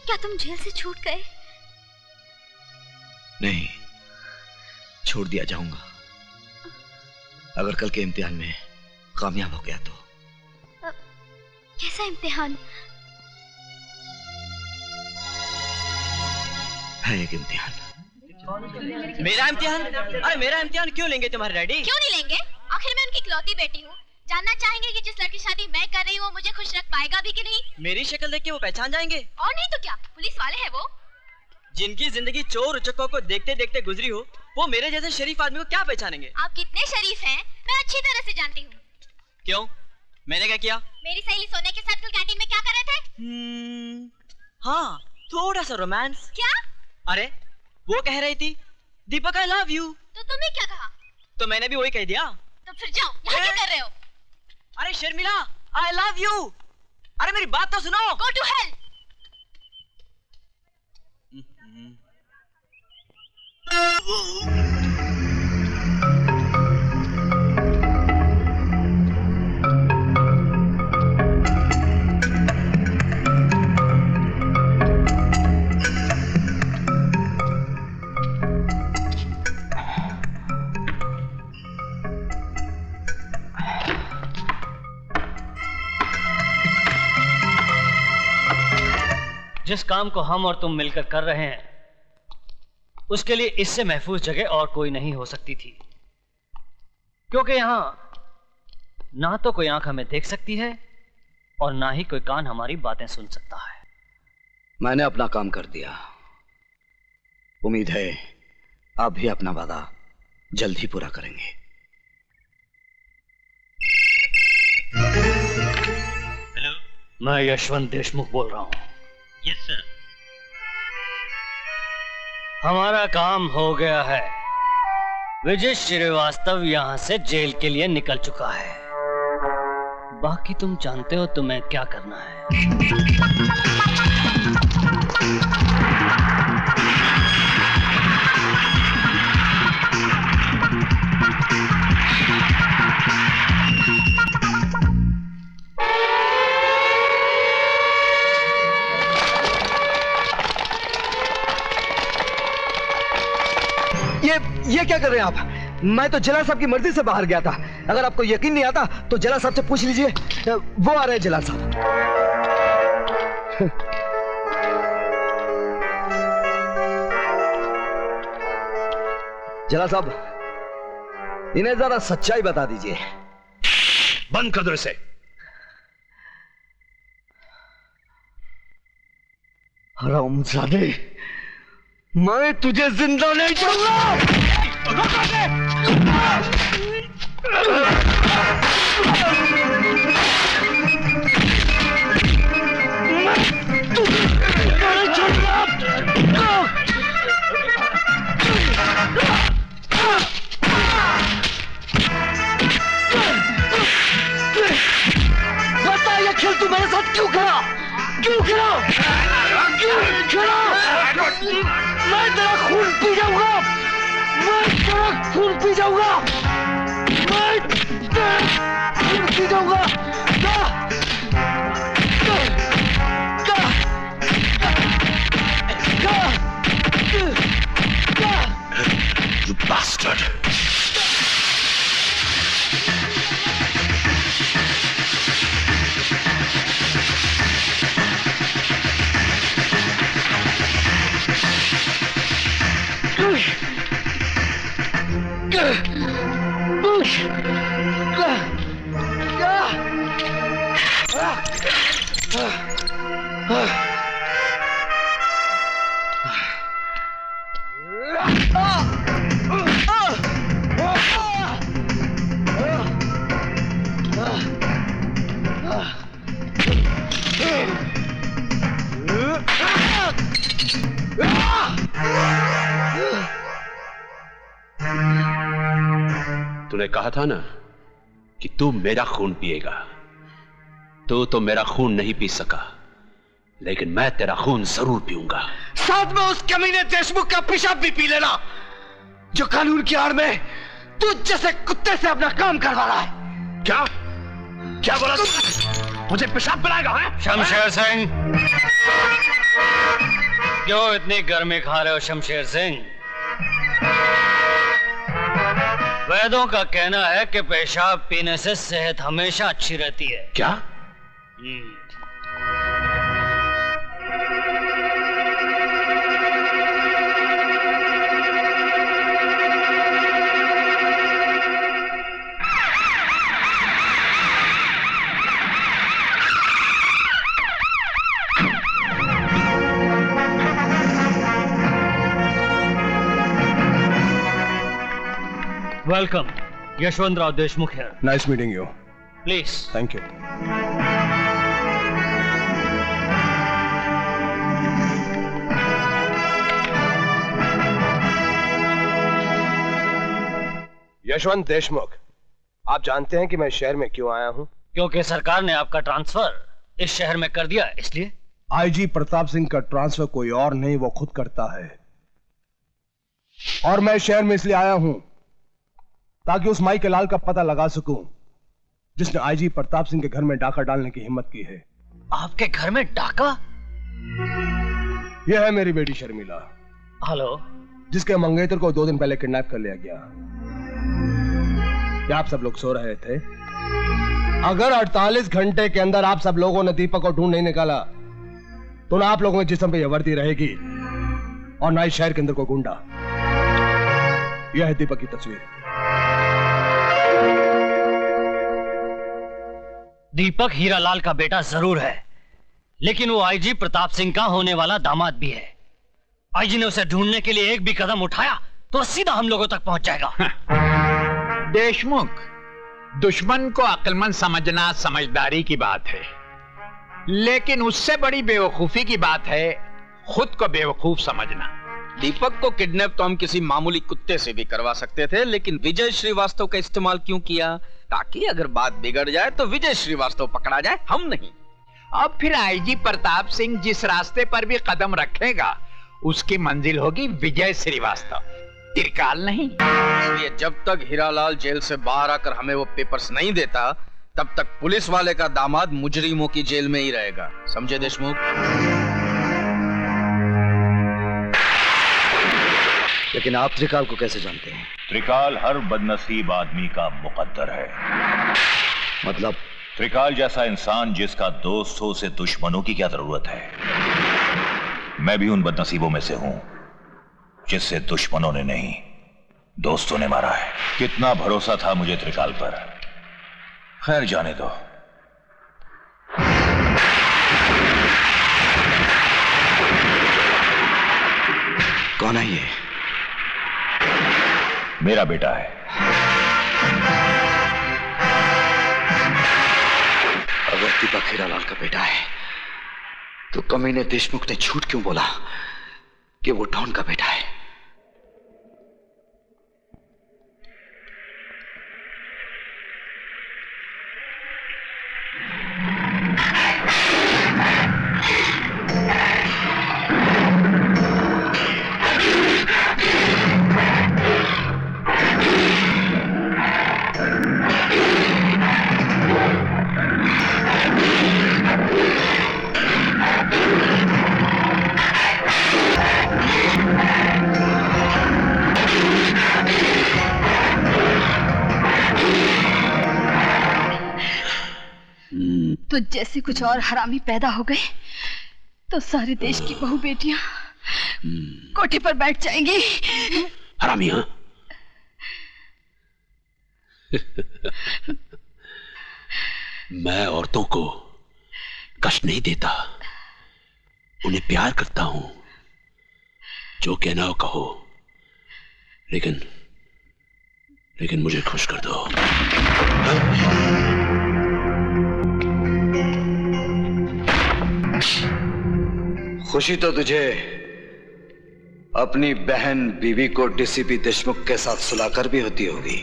क्या तुम जेल से छूट गए? नहीं, छोड़ दिया जाऊंगा अगर कल के इम्तिहान में कामयाब हो गया तो। कैसा इम्तिहान? है एक इम्तिहान। मेरा इम्तिहान? अरे मेरा इम्तिहान क्यों लेंगे तुम्हारे डैडी? क्यों नहीं लेंगे? आखिर मैं उनकी इकलौती बेटी हूँ। जानना चाहेंगे कि जिस लड़की शादी मैं कर रही हूँ वो मुझे खुश रख पाएगा भी कि नहीं? मेरी शक्ल देख के वो पहचान जाएंगे। और नहीं तो क्या, पुलिस वाले हैं वो। जिनकी जिंदगी चोर उचक्कों को देखते देखते गुजरी हो, वो मेरे जैसे शरीफ आदमी को क्या पहचानेंगे? आप कितने शरीफ हैं मैं अच्छी तरह से जानती हूँ। क्यों, मैंने क्या किया? मेरी सहेली सोने के साथ कल कैंटीन में क्या कर रहे थे? हाँ, थोड़ा सा रोमांस। क्या? अरे वो कह रही थी दीपक आई लव यू। तो तुमने क्या कहा? तो मैंने भी वही कह दिया। तो फिर जाओ, यहाँ क्या कर रहे हो? अरे शर्मिला, आई लव यू। अरे मेरी बात तो सुनो। Go to hell। जिस काम को हम और तुम मिलकर कर रहे हैं उसके लिए इससे महफूज जगह और कोई नहीं हो सकती थी, क्योंकि यहां ना तो कोई आंख हमें देख सकती है और ना ही कोई कान हमारी बातें सुन सकता है। मैंने अपना काम कर दिया, उम्मीद है आप भी अपना वादा जल्द ही पूरा करेंगे। हेलो, मैं यशवंत देशमुख बोल रहा हूं। Yes sir. हमारा काम हो गया है। विजय श्रीवास्तव यहां से जेल के लिए निकल चुका है। बाकी तुम जानते हो तुम्हें क्या करना है। ये क्या कर रहे हैं आप? मैं तो जला साहब की मर्जी से बाहर गया था। अगर आपको यकीन नहीं आता तो जला साहब से पूछ लीजिए, वो आ रहे हैं जला साहब। जला साहब, इन्हें जरा सच्चाई बता दीजिए। बंद कर दो इसे। हरामजादे, मैं तुझे जिंदा नहीं छोड़ूंगा। खून पी जाऊंगा, मैं तेरा खून पी जाऊंगा, मैं तेरा खून पी जाऊंगा। You bastard! तूने कहा था ना कि तू मेरा खून पिएगा। तू तो मेरा खून नहीं पी सका, लेकिन मैं तेरा खून जरूर पीऊंगा। साथ में उस कमीने देशमुख का पेशाब भी पी लेना, जो कानून की आड़ में तू जैसे कुत्ते से अपना काम करवा रहा है। क्या क्या बोला तू? मुझे पेशाब पिलाएगा? शमशेर सिंह, क्यों इतनी गर्मी खा रहे हो शमशेर सिंह? वैद्यों का कहना है कि पेशाब पीने से सेहत हमेशा अच्छी रहती है। क्या? Welcome, Yashwantrao Deshmukh here. Nice meeting you. Please. Thank you. Yashwant Deshmukh, आप जानते हैं कि मैं शहर में क्यों आया हूं? क्योंकि सरकार ने आपका ट्रांसफर इस शहर में कर दिया, इसलिए। आईजी प्रताप सिंह का ट्रांसफर कोई और नहीं, वो खुद करता है। और मैं शहर में इसलिए आया हूं ताकि उस माई के लाल का पता लगा सकूं जिसने आईजी प्रताप सिंह के घर में डाका डालने की हिम्मत की है। आपके घर में डाका? यह है मेरी बेटी शर्मिला। हेलो। जिसके मंगेतर को 2 दिन पहले किडनैप कर लिया गया। क्या आप सब लोग सो रहे थे? अगर 48 घंटे के अंदर आप सब लोगों ने दीपक को ढूंढ नहीं निकाला तो ना आप लोगों के जिस्म पे यह वर्दी रहेगी और ना ही शहर के अंदर कोई गुंडा। यह है दीपक की तस्वीर। दीपक हीरालाल का बेटा जरूर है, लेकिन वो आईजी प्रताप सिंह का होने वाला दामाद भी है। आईजी ने उसे ढूंढने के लिए एक भी कदम उठाया तो सीधा हम लोगों तक पहुंच जाएगा। देशमुख, दुश्मन को अक्लमंद समझना समझदारी की बात है, लेकिन उससे बड़ी बेवकूफी की बात है खुद को बेवकूफ समझना। दीपक को किडनैप तो हम किसी मामूली कुत्ते से भी करवा सकते थे, लेकिन विजय श्रीवास्तव का इस्तेमाल क्यों किया? ताकि अगर बात बिगड़ जाए तो विजय श्रीवास्तव पकड़ा जाए, हम नहीं। अब फिर आईजी प्रताप सिंह जिस रास्ते पर भी कदम रखेगा उसकी मंजिल होगी विजय श्रीवास्तव, त्रिकाल नहीं। इसलिए जब तक हीरालाल जेल से बाहर आकर हमें वो पेपर्स नहीं देता तब तक पुलिस वाले का दामाद मुजरिमों की जेल में ही रहेगा। समझे देशमुख? लेकिन आप त्रिकाल को कैसे जानते हैं? त्रिकाल हर बदनसीब आदमी का मुकद्दर है। मतलब? त्रिकाल जैसा इंसान जिसका दोस्त हो उसे दुश्मनों की क्या जरूरत है? मैं भी उन बदनसीबों में से हूं जिससे दुश्मनों ने नहीं दोस्तों ने मारा है। कितना भरोसा था मुझे त्रिकाल पर। खैर जाने दो। कौन है ये? मेरा बेटा है। अगर दीपक हीरालाल का बेटा है तो कमीने देशमुख ने झूठ क्यों बोला कि वो डॉन का बेटा है? तुझ जैसे कुछ और हरामी पैदा हो गए तो सारे देश की बहू बेटियां कोठे पर बैठ जाएंगी। हरामियां। मैं औरतों को कष्ट नहीं देता, उन्हें प्यार करता हूं। जो कहना हो कहो, लेकिन मुझे खुश कर दो। खुशी तो तुझे अपनी बहन बीवी को डीसीपी देशमुख के साथ सुलाकर भी होती होगी।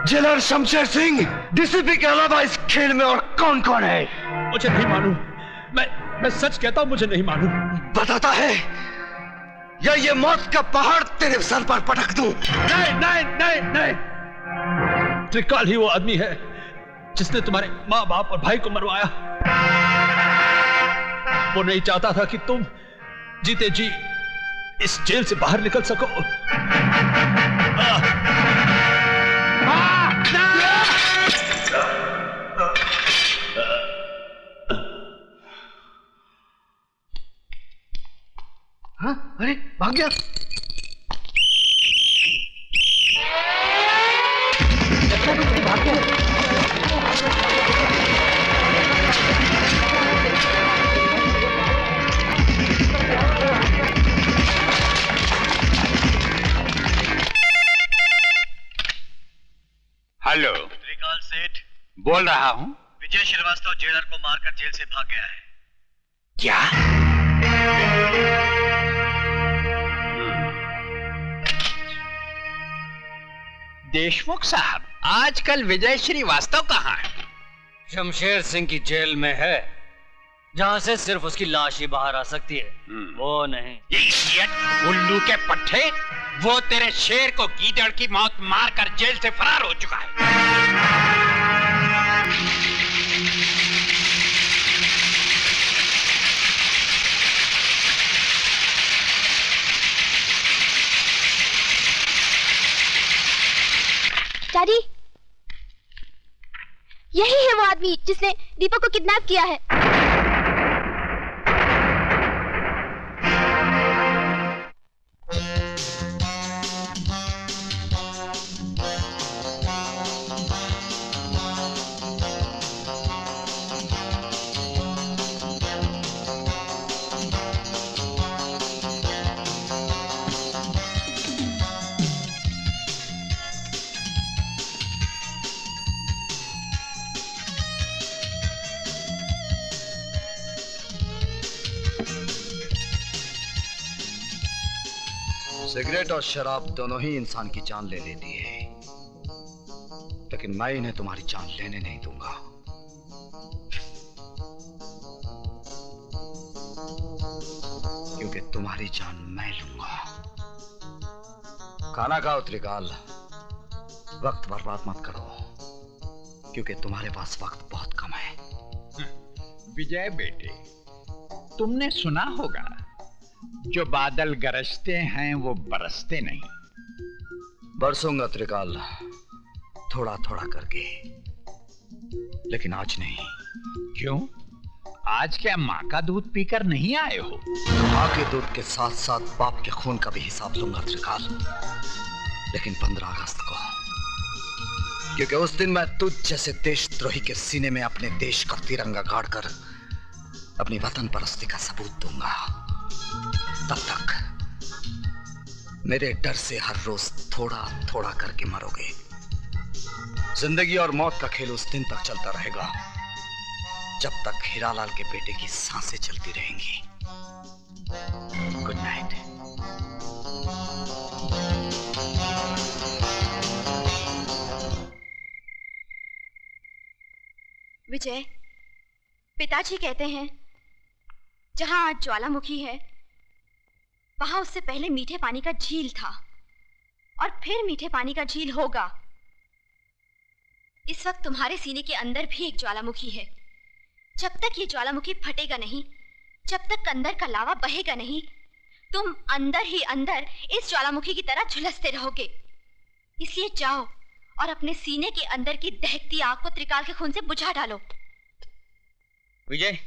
जेलर शमशेर सिंह, डीसीपी के अलावा इस खेल में और कौन कौन है? मुझे नहीं मालूम। मैं सच कहता हूं, मुझे नहीं मालूम। बताता है या ये मौत का पहाड़ तेरे सर पर पटक दूं? नहीं। त्रिकाल ही वो आदमी है जिसने तुम्हारे माँ बाप और भाई को मरवाया। वो नहीं चाहता था कि तुम जीते जी इस जेल से बाहर निकल सको। हाँ? अरे भाग गया। भाग गया। हेलो, त्रिकाल सेठ बोल रहा हूं। विजय श्रीवास्तव जेलर को मारकर जेल से भाग गया है। क्या? देशमुख साहब, आजकल विजय श्रीवास्तव कहाँ है? शमशेर सिंह की जेल में है, जहां से सिर्फ उसकी लाश ही बाहर आ सकती है। वो नहीं। उल्लू के पट्टे, वो तेरे शेर को गीदड़ की मौत मारकर जेल से फरार हो चुका है। डैडी, यही है वो आदमी जिसने दीपक को किडनैप किया है। सिगरेट और शराब दोनों ही इंसान की जान ले लेती है, लेकिन मैं इन्हें तुम्हारी जान लेने नहीं दूंगा। क्योंकि तुम्हारी जान मैं लूंगा। खाना खाओ त्रिकाल, वक्त बर्बाद मत करो, क्योंकि तुम्हारे पास वक्त बहुत कम है। विजय बेटे, तुमने सुना होगा, जो बादल गरजते हैं वो बरसते नहीं। बरसूंगा त्रिकाल, थोड़ा थोड़ा करके, लेकिन आज नहीं। क्यों? आज क्या माँ का दूध पीकर नहीं आए हो? माँ के दूध के साथ साथ बाप के खून का भी हिसाब लूंगा त्रिकाल, लेकिन 15 अगस्त को, क्योंकि उस दिन मैं तुझ जैसे देशद्रोही के सीने में अपने देश का तिरंगा गाड़कर अपनी वतन परस्ती का सबूत दूंगा। तब तक मेरे डर से हर रोज थोड़ा थोड़ा करके मरोगे। जिंदगी और मौत का खेल उस दिन तक चलता रहेगा जब तक हीरालाल के बेटे की सांसें चलती रहेंगी। Good night. विजय, पिताजी कहते हैं जहां आज ज्वालामुखी है वहां उससे पहले मीठे पानी का झील था और फिर मीठे पानी का झील होगा। इस वक्त तुम्हारे सीने के अंदर भी एक ज्वालामुखी है। जब तक ये ज्वालामुखी फटेगा नहीं, जब तक अंदर का लावा बहेगा नहीं, तुम अंदर ही अंदर इस ज्वालामुखी की तरह झुलसते रहोगे। इसलिए जाओ और अपने सीने के अंदर की दहकती आग को त्रिकाल के खून से बुझा डालो। विजय,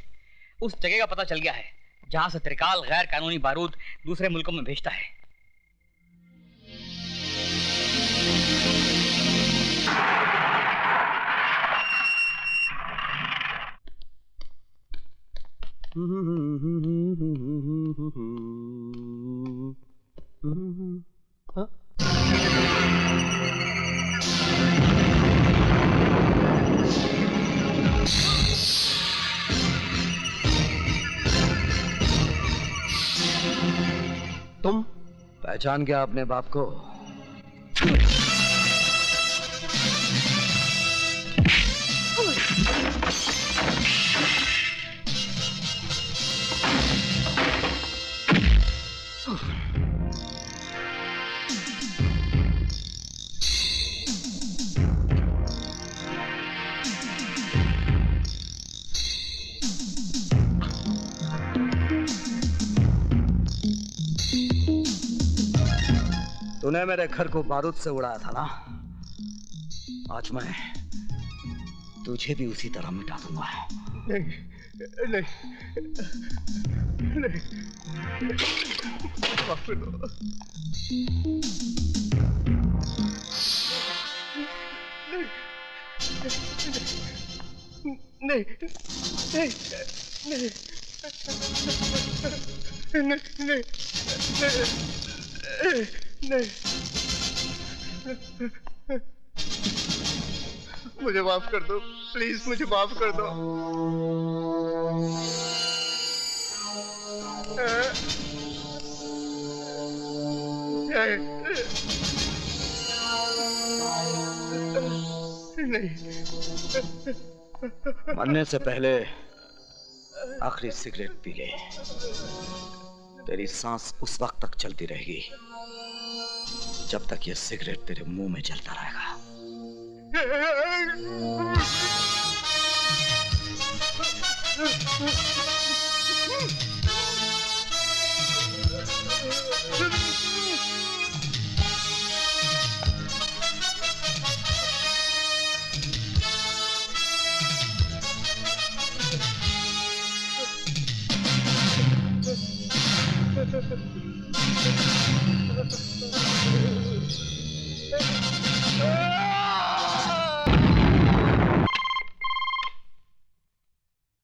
उस जगह का पता चल गया है जहां से त्रिकाल गैर कानूनी बारूद दूसरे मुल्कों में भेजता है। तुम पहचान गया अपने बाप को? तूने मेरे घर को बारूद से उड़ाया था ना, आज मैं तुझे भी उसी तरह मिटा दूंगा। नहीं, नहीं, नहीं, माफ कर दो। नहीं, नहीं, नहीं, नहीं, नहीं, नहीं, मुझे माफ कर दो, प्लीज मुझे माफ कर दो। नहीं, मरने से पहले आखिरी सिगरेट पी ले। तेरी सांस उस वक्त तक चलती रहेगी जब तक ये सिगरेट तेरे मुंह में जलता रहेगा।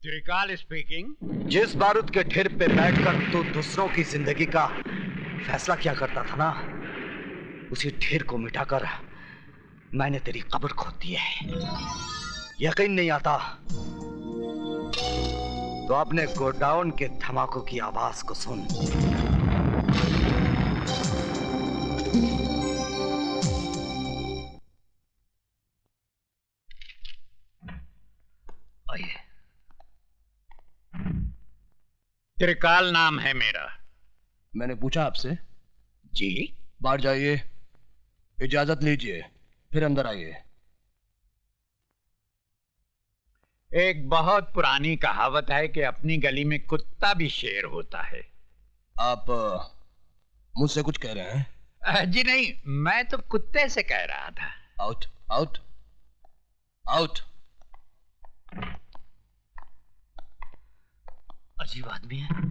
त्रिकाल स्पीकिंग। जिस बारूद के ढेर पे बैठकर तू दूसरों की जिंदगी का फैसला किया करता था ना, उसी ढेर को मिटाकर मैंने तेरी कब्र खोद दी है। यकीन नहीं आता तो अपने गोडाउन के धमाकों की आवाज को सुन। आइए। त्रिकाल नाम है मेरा। मैंने पूछा आपसे? जी। बाहर जाइए, इजाजत लीजिए, फिर अंदर आइए। एक बहुत पुरानी कहावत है कि अपनी गली में कुत्ता भी शेर होता है। आप मुझसे कुछ कह रहे हैं? जी नहीं, मैं तो कुत्ते से कह रहा था। Out, out, out. अजीब आदमी है।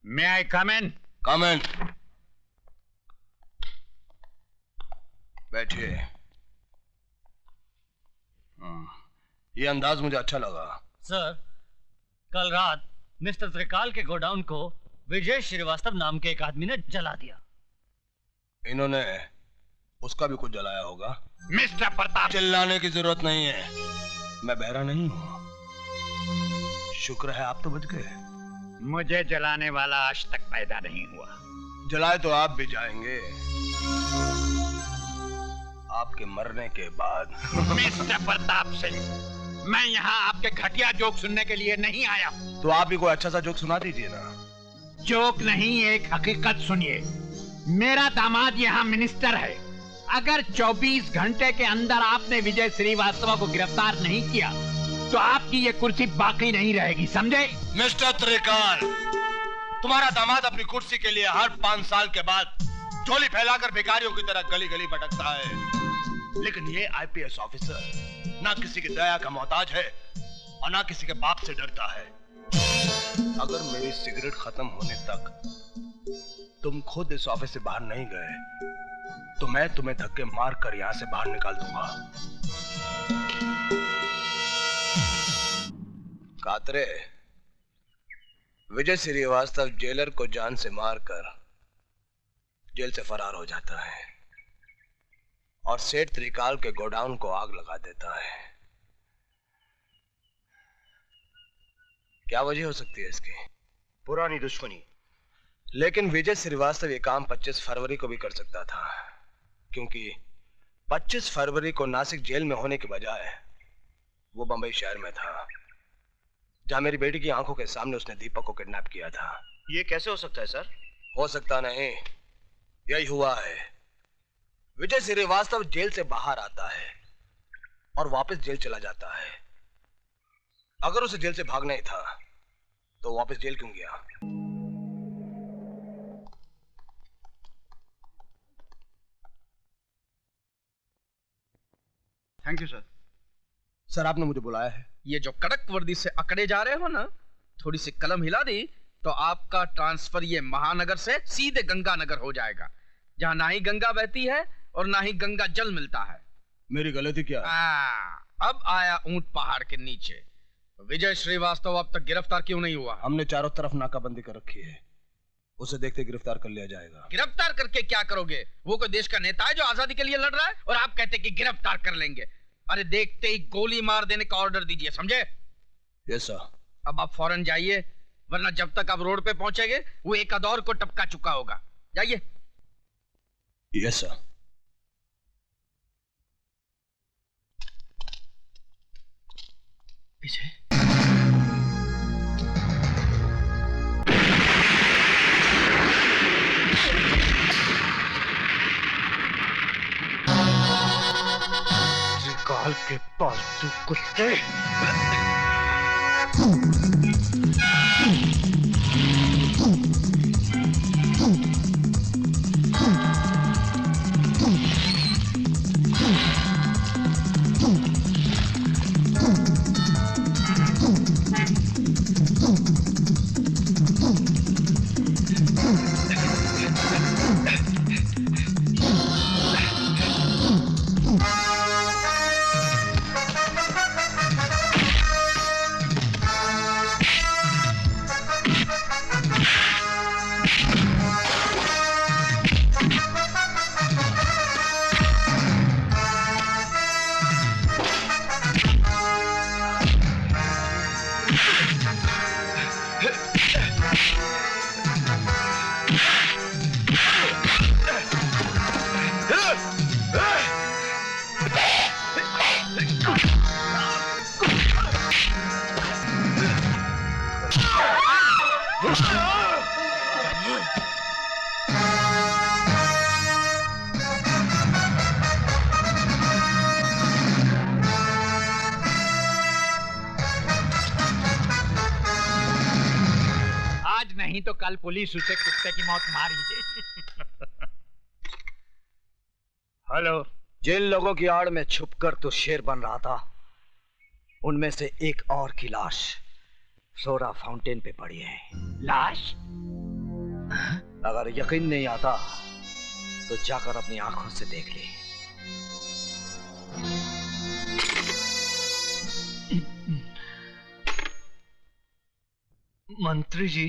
May I come in? Come in. बैठिए। ये अंदाज मुझे अच्छा लगा। सर, कल रात मिस्टर त्रिकाल के गोडाउन को विजय श्रीवास्तव नाम के एक आदमी ने जला दिया। इन्होंने उसका भी कुछ जलाया होगा। मिस्टर प्रताप, चिल्लाने की जरूरत नहीं है, मैं बहरा नहीं हूँ। शुक्र है आप तो बच गए। मुझे जलाने वाला आज तक पैदा नहीं हुआ। जलाए तो आप भी जाएंगे, आपके मरने के बाद। मिस्टर प्रताप सिंह, मैं यहाँ आपके घटिया जोक सुनने के लिए नहीं आया। तो आप भी कोई अच्छा सा जोक सुना दीजिए ना। जोक नहीं, एक हकीकत सुनिए। मेरा दामाद यहाँ मिनिस्टर है। अगर 24 घंटे के अंदर आपने विजय श्रीवास्तव को गिरफ्तार नहीं किया तो आपकी ये कुर्सी बाकी नहीं रहेगी, समझे? मिस्टर त्रिकाल, तुम्हारा दामाद अपनी कुर्सी के लिए हर 5 साल के बाद झोली फैलाकर भिखारियों की तरह गली गली भटकता है, लेकिन ये आईपीएस ऑफिसर ना किसी की दया का मोहताज है और ना किसी के बाप से डरता है। अगर मेरी सिगरेट खत्म होने तक तुम खुद इस ऑफिस से बाहर नहीं गए तो मैं तुम्हें धक्के मार कर यहां से बाहर निकाल दूंगा। कातरे, विजय श्रीवास्तव जेलर को जान से मारकर जेल से फरार हो जाता है और सेठ त्रिकाल के गोडाउन को आग लगा देता है। क्या वजह हो सकती है इसकी? पुरानी दुश्मनी। लेकिन विजय श्रीवास्तव ये काम 25 फरवरी को भी कर सकता था, क्योंकि 25 फरवरी को नासिक जेल में होने के बजाय वो बंबई शहर में था, जहां मेरी बेटी की आंखों के सामने उसने दीपक को किडनैप किया था। ये कैसे हो सकता है सर? हो सकता नहीं, यही हुआ है। विजय श्रीवास्तव जेल से बाहर आता है और वापस जेल चला जाता है। अगर उसे जेल से भागना ही था तो वापस जेल क्यों गया? Thank you sir. सर, आपने मुझे बुलाया है। ये जो कड़क वर्दी से अकड़े जा रहे हो ना, थोड़ी सी कलम हिला दी तो आपका ट्रांसफर ये महानगर से सीधे गंगानगर हो जाएगा, जहां ना ही गंगा बहती है और ना ही गंगा जल मिलता है। मेरी गलती क्या है? अब आया ऊंट पहाड़ के नीचे। विजय श्रीवास्तव अब तक गिरफ्तार क्यों नहीं हुआ? हमने चारों तरफ नाकाबंदी कर रखी है, उसे देखते गिरफ्तार कर लिया जाएगा। गिरफ्तार करके क्या करोगे? वो कोई देश का नेता है जो आजादी के लिए लड़ रहा है और आप कहते कि गिरफ्तार कर लेंगे? अरे देखते ही गोली मार देने का ऑर्डर दीजिए, समझे? Yes sir. अब आप फौरन जाइए, वरना जब तक आप रोड पे पहुंचेंगे वो एक अदौर को टपका चुका होगा। जाइए। Yes sir. पीछे त्रिकाल के पालतू कुत्ते। नहीं तो कल पुलिस उसे कुत्ते की मौत मार ही देगी। हेलो। जिन लोगों की आड़ में छुपकर तो शेर बन रहा था, उनमें से एक और की लाश फ्लोरा फाउंटेन पे पड़ी है। लाश? अगर यकीन नहीं आता तो जाकर अपनी आंखों से देख ले। मंत्री जी,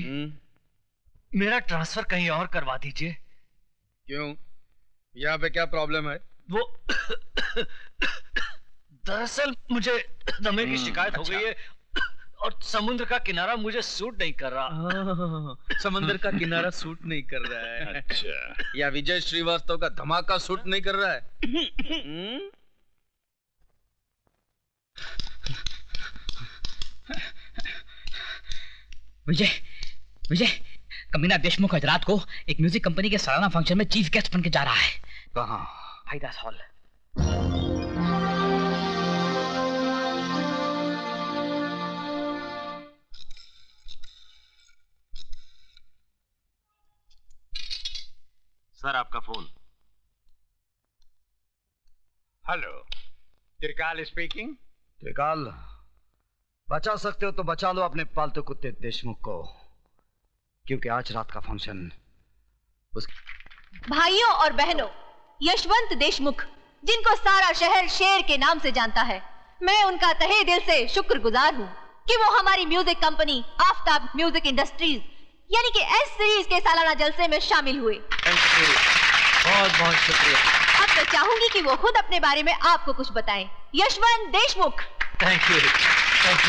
मेरा ट्रांसफर कहीं और करवा दीजिए। क्यों? यहाँ पे क्या प्रॉब्लम है? वो दरअसल मुझे दमे की शिकायत हो गई है और समुद्र का किनारा मुझे सूट नहीं कर रहा। समंदर का किनारा सूट नहीं कर रहा है। अच्छा। या विजय श्रीवास्तव का धमाका सूट नहीं कर रहा है? विजय विजय कमीना देशमुख आज रात को एक म्यूजिक कंपनी के सालाना फंक्शन में चीफ गेस्ट बन के जा रहा है। कहाँ? हाईदास हॉल। सर आपका फोन। हेलो, त्रिकाल स्पीकिंग। त्रिकाल, बचा सकते हो तो बचा लो अपने पालतू कुत्ते देशमुख को, क्योंकि आज रात का फंक्शन भाइयों और बहनों, यशवंत देशमुख, जिनको सारा शहर शेर के नाम से जानता है, मैं उनका तहे दिल से शुक्रगुजार हूँ कि वो हमारी music company Aftab music industries यानी कि एस सीरीज के सालाना जलसे में शामिल हुए। बहुत बहुत शुक्रिया। अब मैं चाहूंगी कि वो खुद अपने बारे में आपको कुछ बताएं। Yashwant Deshmukh. Thank you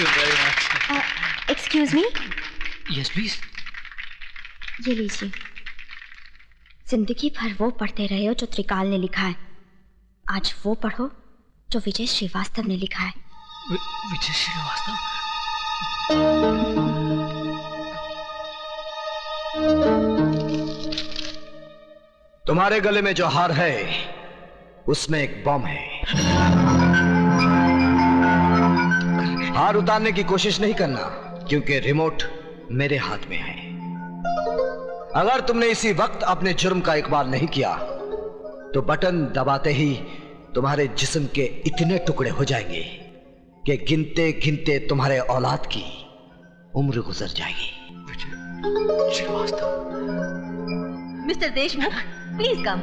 very much. Excuse me. Yes please. ये लीजिए, जिंदगी भर वो पढ़ते रहे हो जो त्रिकाल ने लिखा है, आज वो पढ़ो जो विजय श्रीवास्तव ने लिखा है। विजय श्रीवास्तव? तुम्हारे गले में जो हार है उसमें एक बम है। हार उतारने की कोशिश नहीं करना, क्योंकि रिमोट मेरे हाथ में है। अगर तुमने इसी वक्त अपने जुर्म का इकबाल नहीं किया तो बटन दबाते ही तुम्हारे जिस्म के इतने टुकड़े हो जाएंगे कि गिनते गिनते तुम्हारे औलाद की उम्र गुजर जाएगी। Srivastava. Mister Deshmukh, please come.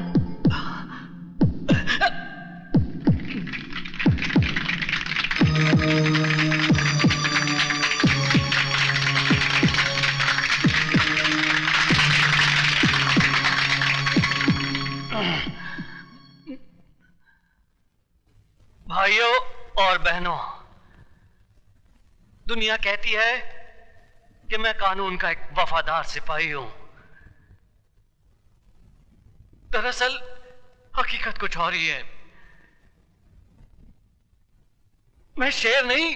भाइयों और बहनों, दुनिया कहती है कि मैं कानून का एक वफादार सिपाही हूं। दरअसल हकीकत कुछ और ही है। मैं शेर नहीं,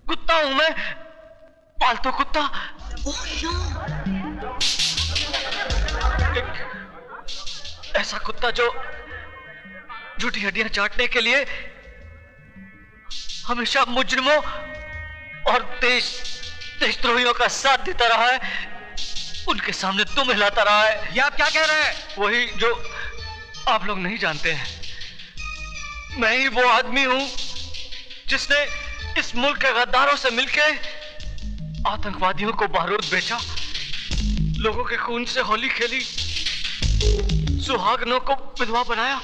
कुत्ता हूं। मैं पालतू कुत्ता। एक ऐसा कुत्ता जो झूठी हड्डियां चाटने के लिए हमेशा मुजरिमों और देशद्रोहियों का साथ देता रहा है, उनके सामने दुम हिलाता रहा है। ये आप क्या कह रहे हैं? वही जो आप लोग नहीं जानते हैं। मैं ही वो आदमी हूं जिसने इस मुल्क के गद्दारों से मिलके आतंकवादियों को बारूद बेचा, लोगों के खून से होली खेली, सुहागनों को विधवा बनाया,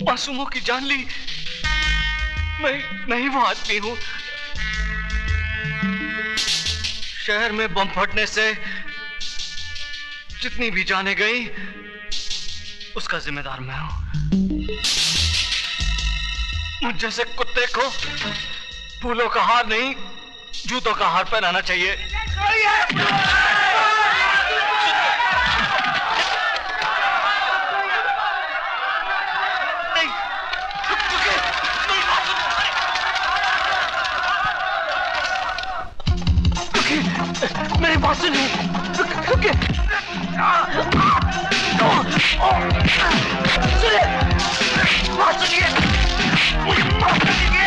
मासूमों की जान ली। मैं ही वो आदमी हूं। शहर में बम फटने से जितनी भी जाने गई, उसका जिम्मेदार मैं हूं। मुझ जैसे कुत्ते को फूलों का हार नहीं, जूतों का हार पहनाना चाहिए। मेरी बात सुनिए। रुकिए। सुनिए, बात सुनिए। मुझे माफ कर दीजिए।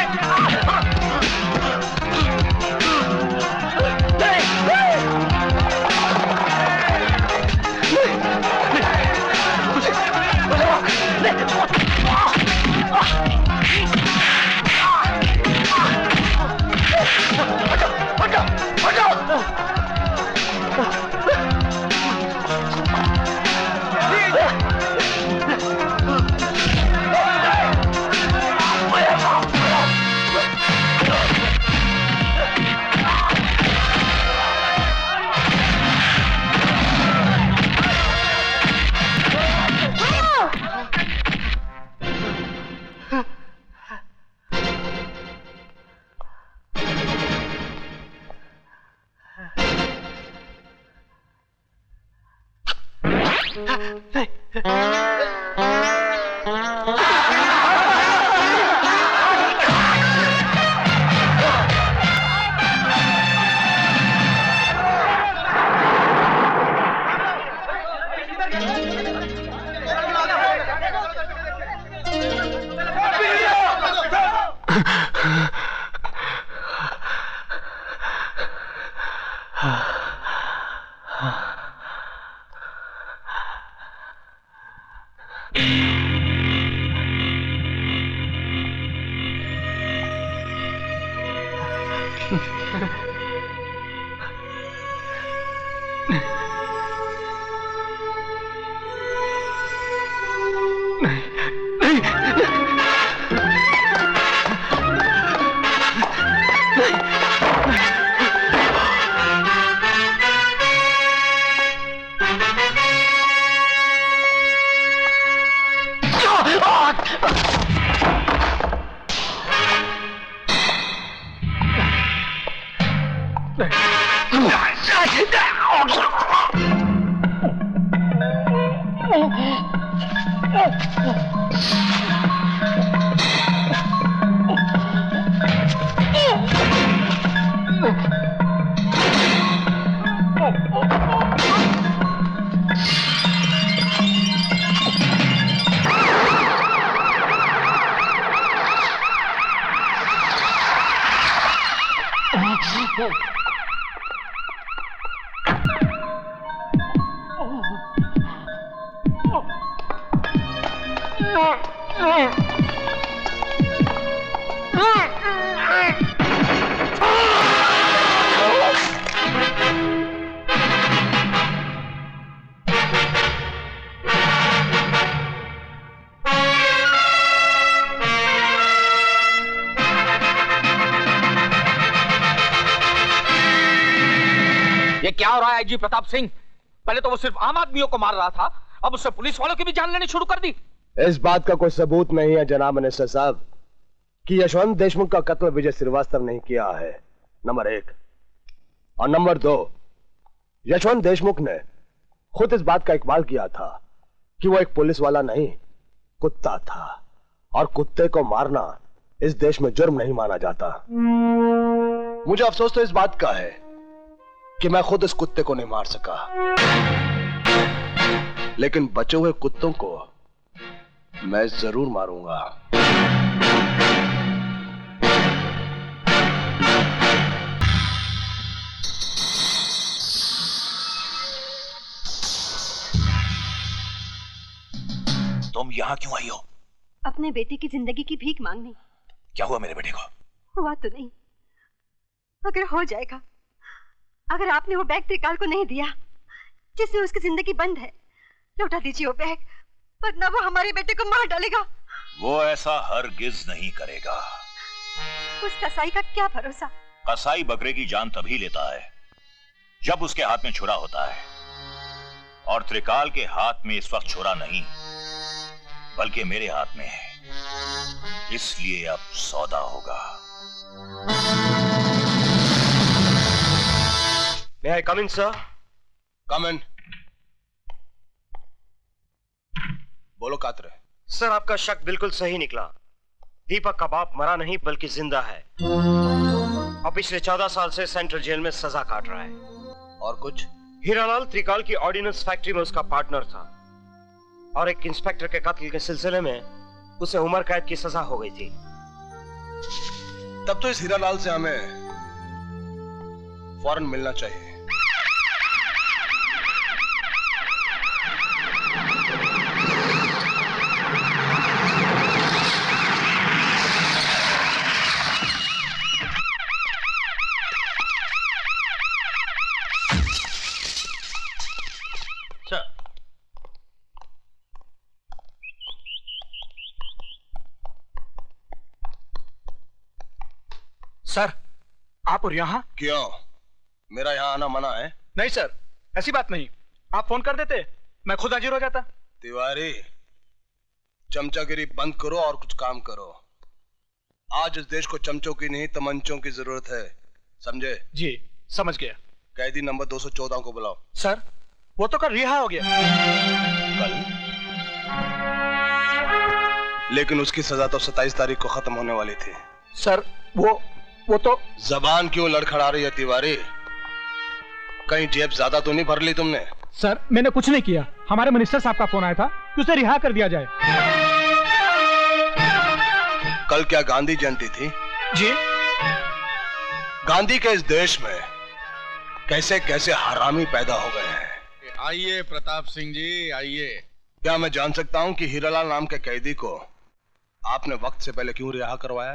ये क्या हो रहा है आईजी प्रताप सिंह? पहले तो वो सिर्फ आम आदमियों को मार रहा था, अब उससे पुलिस वालों की भी जान लेनी शुरू कर दी। इस बात का कोई सबूत नहीं है जनाब मिनिस्टर साहब कि यशवंत देशमुख का कत्ल विजय श्रीवास्तव नहीं किया है, नंबर 1। और नंबर 2, यशवंत देशमुख ने खुद इस बात का इकबाल किया था कि वो एक पुलिस वाला नहीं, कुत्ता था, और कुत्ते को मारना इस देश में जुर्म नहीं माना जाता। मुझे अफसोस तो इस बात का है कि मैं खुद इस कुत्ते को नहीं मार सका, लेकिन बचे हुए कुत्तों को मैं जरूर मारूंगा। तुम यहाँ क्यों आई हो? अपने बेटे की जिंदगी की भीख मांगने। क्या हुआ मेरे बेटे को? हुआ तो नहीं, अगर हो जाएगा। अगर आपने वो बैग त्रिकाल को नहीं दिया जिससे उसकी जिंदगी बंद है, लौटा दीजिए वो बैग, वरना वो हमारे बेटे को मार डालेगा। वो ऐसा हरगिज नहीं करेगा। उस कसाई का क्या भरोसा? कसाई बकरे की जान तभी लेता है जब उसके हाथ में छुरा होता है, और त्रिकाल के हाथ में इस वक्त छुरा नहीं बल्कि मेरे हाथ में है, इसलिए अब सौदा होगा। May I come in, sir? Come in. बोलो कातरे। सर, आपका शक बिल्कुल सही निकला। दीपक का बाप मरा नहीं बल्कि जिंदा है और पिछले 14 साल से सेंट्रल जेल में सजा काट रहा है। और कुछ? हीरालाल त्रिकाल की ऑर्डिनेंस फैक्ट्री में उसका पार्टनर था और एक इंस्पेक्टर के कत्ल के सिलसिले में उसे उम्र कैद की सजा हो गई थी। तब तो इस हीरालाल से हमें फौरन मिलना चाहिए। सर, आप और यहाँ? क्यों? मेरा यहाँ आना मना है? नहीं सर, ऐसी बात नहीं। आप फोन कर देते, मैं खुद हाजिर हो जाता। तिवारी, चमचागिरी बंद करो और कुछ काम करो। आज इस देश को चमचों की नहीं तमंचों की जरूरत है, समझे? जी, समझ गया। कैदी नंबर 214 को बुलाओ। सर, वो तो कल रिहा हो गया। लेकिन उसकी सजा तो 27 तारीख को खत्म होने वाली थी। सर वो तो जबान क्यों लड़खड़ा रही है तिवारी? कहीं जेब ज्यादा तो नहीं भर ली तुमने? सर मैंने कुछ नहीं किया, हमारे मिनिस्टर साहब का फोन आया था कि उसे रिहा कर दिया जाए। कल क्या गांधी जयंती थी? जी। गांधी के इस देश में कैसे कैसे हरामी पैदा हो गए हैं। आइए प्रताप सिंह जी, आइए। क्या मैं जान सकता हूं कि हीरालाल नाम के कैदी को आपने वक्त से पहले क्यों रिहा करवाया?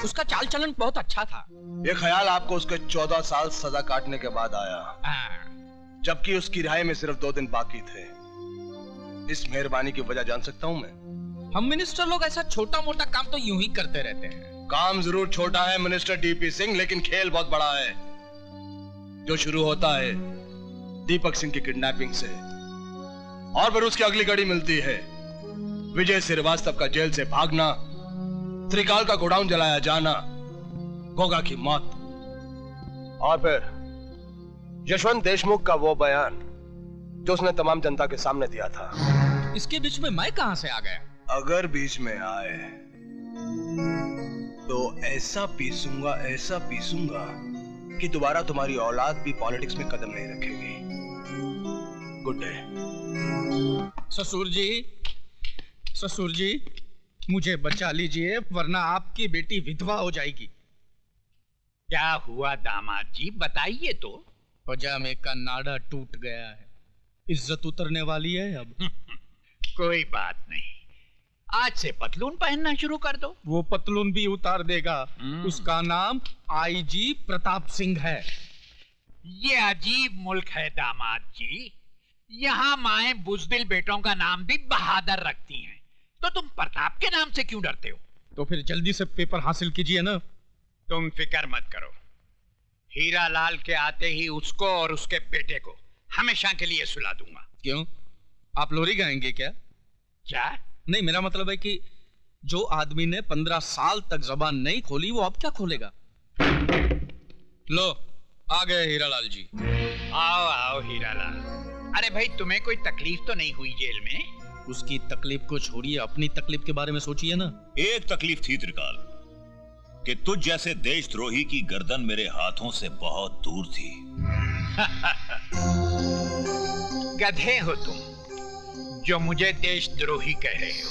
उसका चाल चलन बहुत अच्छा था। ये ख्याल आपको उसके 14 साल सजा काटने के बाद आया, जबकि उसकी रिहाई में सिर्फ 2 दिन बाकी थे। इस मेहरबानी की वजह जान सकता हूं मैं? हम मिनिस्टर लोग ऐसा छोटा मोटा काम तो यूं ही करते रहते हैं। काम जरूर छोटा है मिनिस्टर डीपी सिंह, लेकिन खेल बहुत बड़ा है, जो शुरू होता है दीपक सिंह की किडनैपिंग से और फिर उसकी अगली कड़ी मिलती है विजय श्रीवास्तव का जेल से भागना, त्रिकाल का गोडाउन जलाया जाना, गोगा की मौत, और फिर यशवंत देशमुख का वो बयान जो उसने तमाम जनता के सामने दिया था। इसके बीच में मैं कहां से आ गया? अगर बीच में आए तो ऐसा पीसूंगा कि दोबारा तुम्हारी औलाद भी पॉलिटिक्स में कदम नहीं रखेगी। Good day. ससुर जी मुझे बचा लीजिए, वरना आपकी बेटी विधवा हो जाएगी। क्या हुआ दामाद जी, बताइए तो। पजामे का नाड़ा टूट गया है, इज्जत उतरने वाली है अब। कोई बात नहीं, आज से पतलून पहनना शुरू कर दो। वो पतलून भी उतार देगा। उसका नाम आईजी प्रताप सिंह है। ये अजीब मुल्क है दामाद जी, यहाँ माए बुजदिल बेटों का नाम भी बहादुर रखती हैं, तो तुम प्रताप के नाम से क्यों डरते हो? तो फिर जल्दी से पेपर हासिल कीजिए ना। तुम फिक्र मत करो, हीरालाल के आते ही उसको और उसके बेटे को हमेशा के लिए सुला दूंगा। क्यों, आप लोरी गाएंगे क्या? क्या? नहीं, मेरा मतलब है कि जो आदमी ने 15 साल तक जबान नहीं खोली वो अब क्या खोलेगा? लो आ गए हीरालाल जी। आओ आओ हीरालाल। अरे भाई, तुम्हें कोई तकलीफ तो नहीं हुई जेल में? उसकी तकलीफ को छोड़िए, अपनी तकलीफ के बारे में सोचिए ना। एक तकलीफ थी त्रिकाल, कि तुझ जैसे देशद्रोही की गर्दन मेरे हाथों से बहुत दूर थी। गधे हो तुम जो मुझे देशद्रोही कह रहे हो।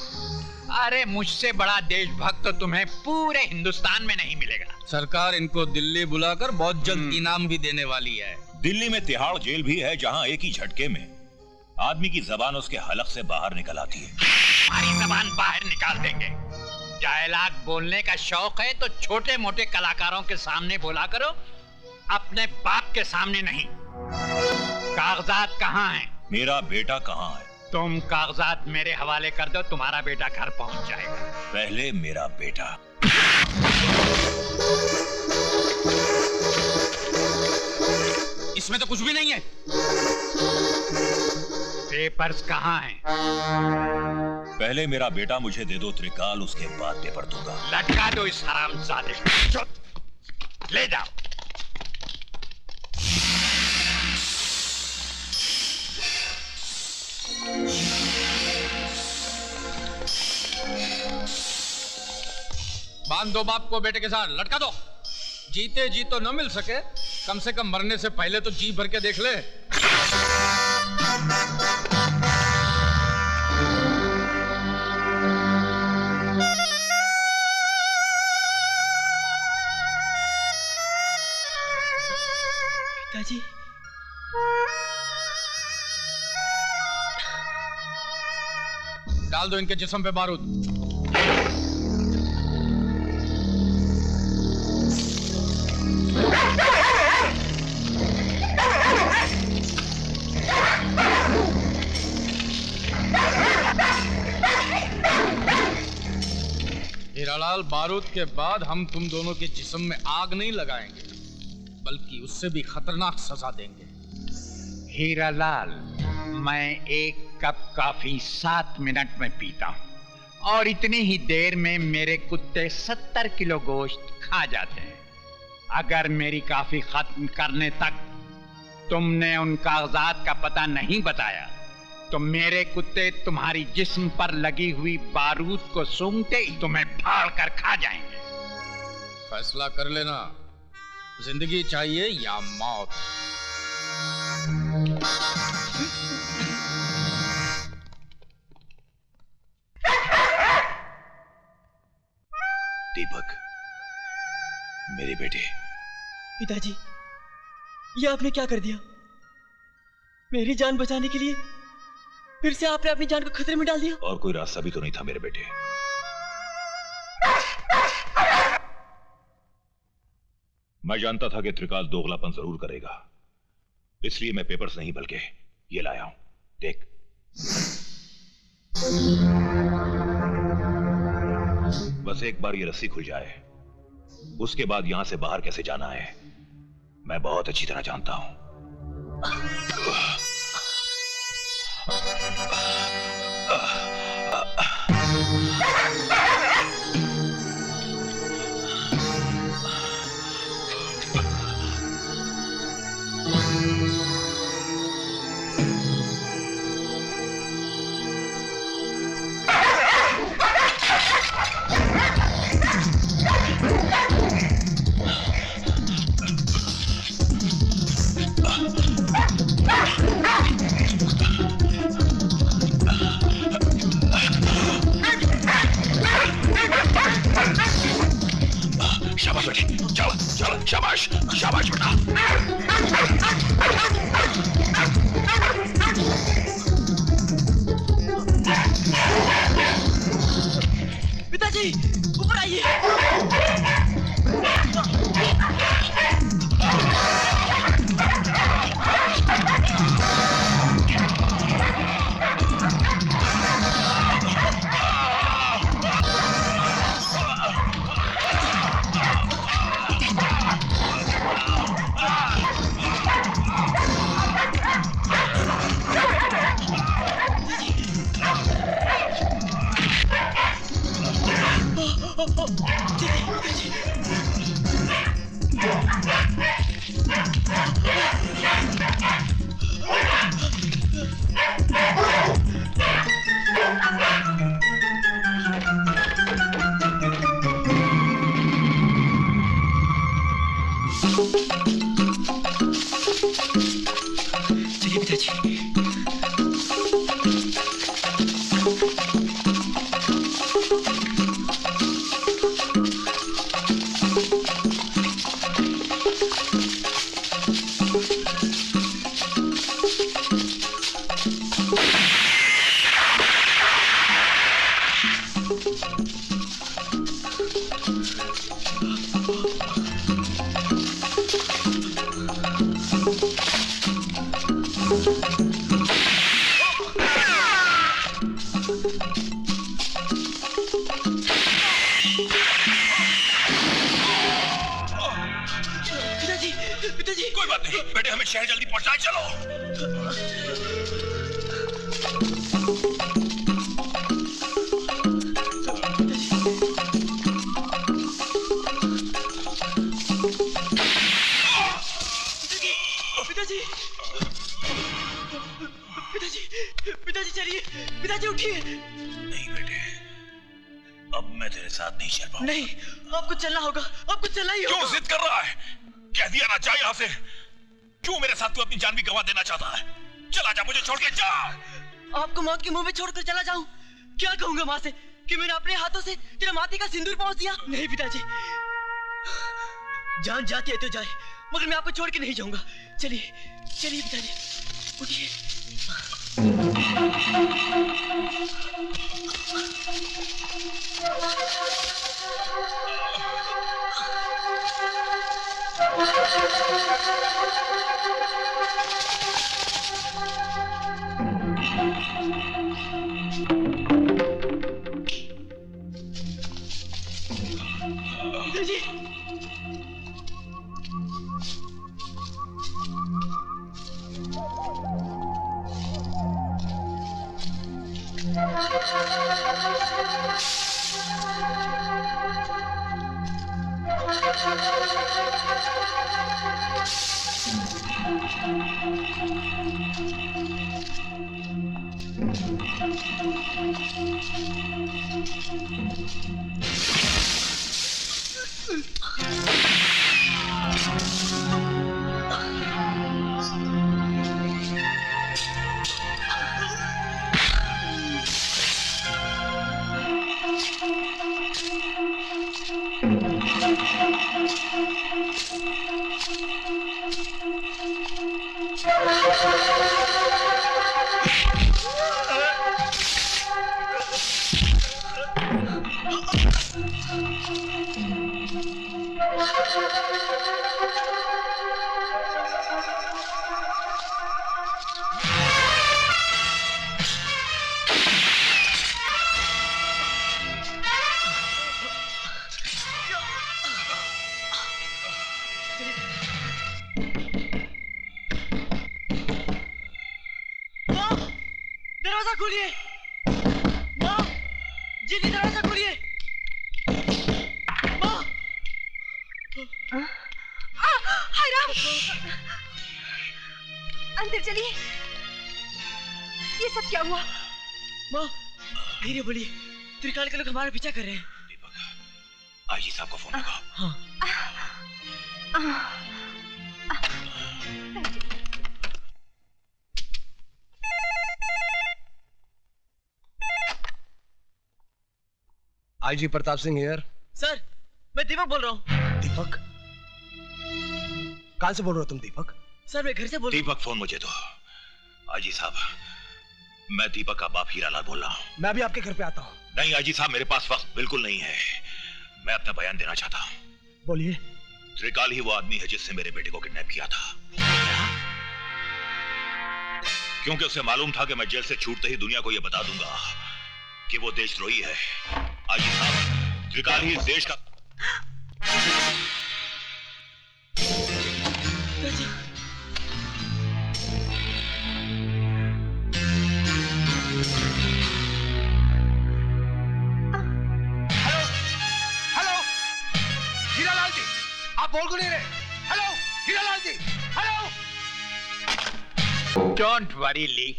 अरे मुझसे बड़ा देशभक्त तो तुम्हें पूरे हिंदुस्तान में नहीं मिलेगा। सरकार इनको दिल्ली बुलाकर बहुत जल्द इनाम भी देने वाली है। दिल्ली में तिहाड़ जेल भी है, जहां एक ही झटके में आदमी की जबान उसके हलक से बाहर निकल आती है। हमारी जबान बाहर निकाल देंगे। डायलॉग बोलने का शौक है तो छोटे मोटे कलाकारों के सामने बोला करो, अपने बाप के सामने नहीं। कागजात कहाँ हैं? मेरा बेटा कहाँ है? तुम कागजात मेरे हवाले कर दो, तुम्हारा बेटा घर पहुंच जाएगा। पहले मेरा बेटा। इसमें तो कुछ भी नहीं है। पेपर्स कहाँ हैं? पहले मेरा बेटा मुझे दे दो त्रिकाल, उसके बाद पेपर दूंगा। लटका दो इस हरामजादे को। ले जाओ। बांध दो बाप को बेटे के साथ, लटका दो। जीते जी तो न मिल सके, कम से कम मरने से पहले तो जी भर के देख ले। पिताजी, डाल दो इनके जिस्म पे बारूद। हीरालाल, बारूद के बाद हम तुम दोनों के जिस्म में आग नहीं लगाएंगे, बल्कि उससे भी खतरनाक सजा देंगे। हीरालाल, मैं एक कप कॉफी 7 मिनट में पीता हूँ और इतनी ही देर में मेरे कुत्ते 70 किलो गोश्त खा जाते हैं। अगर मेरी कॉफी खत्म करने तक तुमने उन कागजात का पता नहीं बताया तो मेरे कुत्ते तुम्हारी जिस्म पर लगी हुई बारूद को सूंघते ही तुम्हें फाड़ कर खा जाएंगे। फैसला कर लेना, जिंदगी चाहिए या मौत। दीपक, मेरे बेटे। पिताजी, ये आपने क्या कर दिया? मेरी जान बचाने के लिए फिर से आपने अपनी जान को खतरे में डाल दिया। और कोई रास्ता भी तो नहीं था मेरे बेटे। मैं जानता था कि त्रिकाल दोगलापन जरूर करेगा, इसलिए मैं पेपर्स नहीं बल्कि ये लाया हूं। देख, बस एक बार ये रस्सी खुल जाए, उसके बाद यहां से बाहर कैसे जाना है मैं बहुत अच्छी तरह जानता हूं। शाबाश बेटे, चलो चलो, शाबाश शाबाश बेटा। पिताजी, ऊपर आइए। चलिए पिताजी। पिताजी, कोई बात नहीं बेटे, हमें शहर जल्दी पहुंचना है, चलो। पिताजी, पिताजी, पिताजी चलिए, पिताजी उठिए। नहीं बेटे, अब मैं तेरे साथ नहीं चल पाऊंगा। नहीं, आपको चलना होगा, आपको चलना ही होगा। क्यों जिद कर रहा है? कह दिया ना, जा यहाँ से। क्यों मेरे साथ तू अपनी जान भी गंवा देना चाहता है? चला जा, मुझे छोड़ के जा। आपको मौत के मुंह में छोड़कर चला जाऊं? क्या कहूंगा मां से कि मैंने अपने हाथों से तेरे माथे का सिंदूर पहुंच दिया? नहीं पिताजी, जान जाती है तो जाए, मगर मैं आपको छोड़ के नहीं जाऊंगा। चलिए चलिए पिताजी, उठिए। पिताजी, दरवाजा खोलिए माँ, जल्दी दरवाजा खोलिए माँ। हाय राम, अंदर चलिए। ये सब क्या हुआ? माँ धीरे बोलिए, त्रिकाल के लोग हमारा पीछा कर रहे हैं। आईजी साहब को फोन लगाओ। हाँ। IG Pratap Singh here. Sir मैं दीपक बोल रहा हूँ। दीपक? कहां से बोल रहे हो तुम दीपक? सर मैं घर से बोल रहा हूँ। दीपक फोन मुझे दो। आईजी साहब, मैं दीपक का बाप हीरालाल बोल रहा हूँ। मैं भी आपके घर पे आता हूँ। नहीं आईजी साहब, मेरे पास वक्त बिल्कुल नहीं है। मैं अपना बयान देना चाहता हूँ। बोलिए। त्रिकाल ही वो आदमी है जिसने मेरे बेटे को किडनैप किया था। क्योंकि उसे मालूम था कि मैं जेल से छूटते ही दुनिया को यह बता दूंगा कि वो देशद्रोही है। आईजी साहब, त्रिकाल ही इस देश का आप बोल क्यों नहीं रहे? Hello Hiralal ji, hello. Don't worry Lee,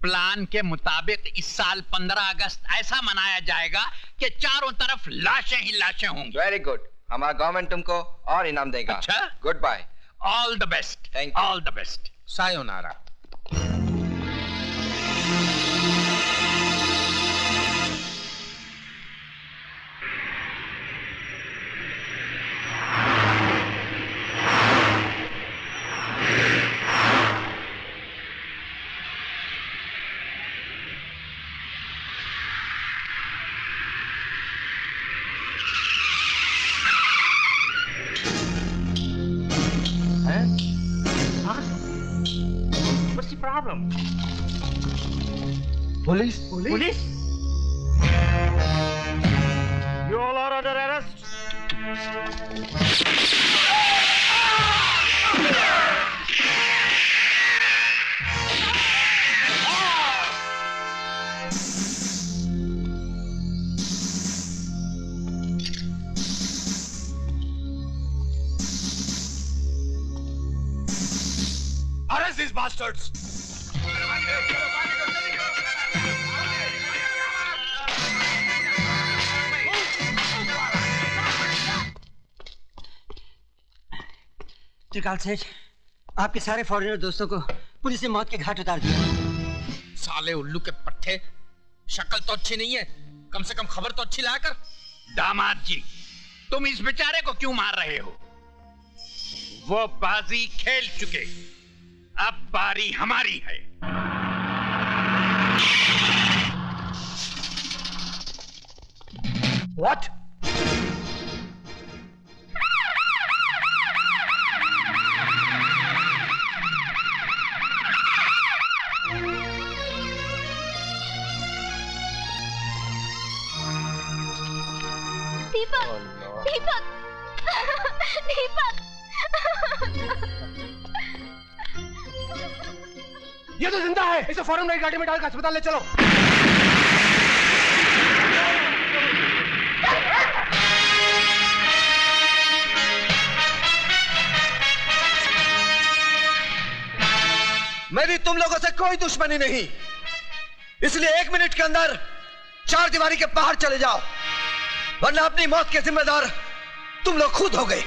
plan के मुताबिक इस साल 15 अगस्त ऐसा मनाया जाएगा कि चारों तरफ लाशें ही लाशें होंगी। वेरी गुड, हमारा गवर्नमेंट तुमको और इनाम देगा। अच्छा, good bye. All the best. Thank you. All the best. सायोनारा। Problem. Police? Police? You all are under arrest. Arrest these bastards. त्रिकाल सेठ, आपके सारे फॉरेनर दोस्तों को पुलिस ने मौत के घाट उतार दिया। साले उल्लू के पट्टे, शक्ल तो अच्छी नहीं है, कम से कम खबर तो अच्छी लाया कर। दामाद जी, तुम इस बेचारे को क्यों मार रहे हो? वो बाजी खेल चुके, अब बारी हमारी है। What? दीपक, दीपक, दीपक। ये तो जिंदा है। इसे फौरन नई गाड़ी में डालकर अस्पताल ले चलो। मेरी तुम लोगों से कोई दुश्मनी नहीं, इसलिए 1 मिनट के अंदर 4 दीवारी के बाहर चले जाओ, वरना अपनी मौत के जिम्मेदार तुम लोग खुद हो गए।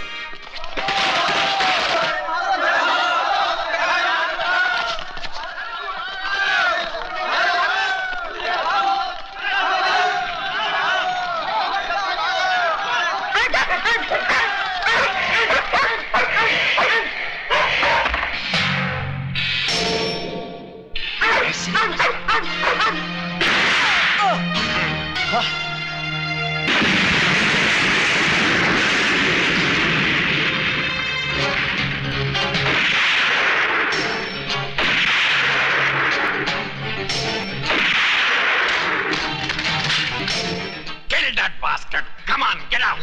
Kill that bastard! Come on, get out!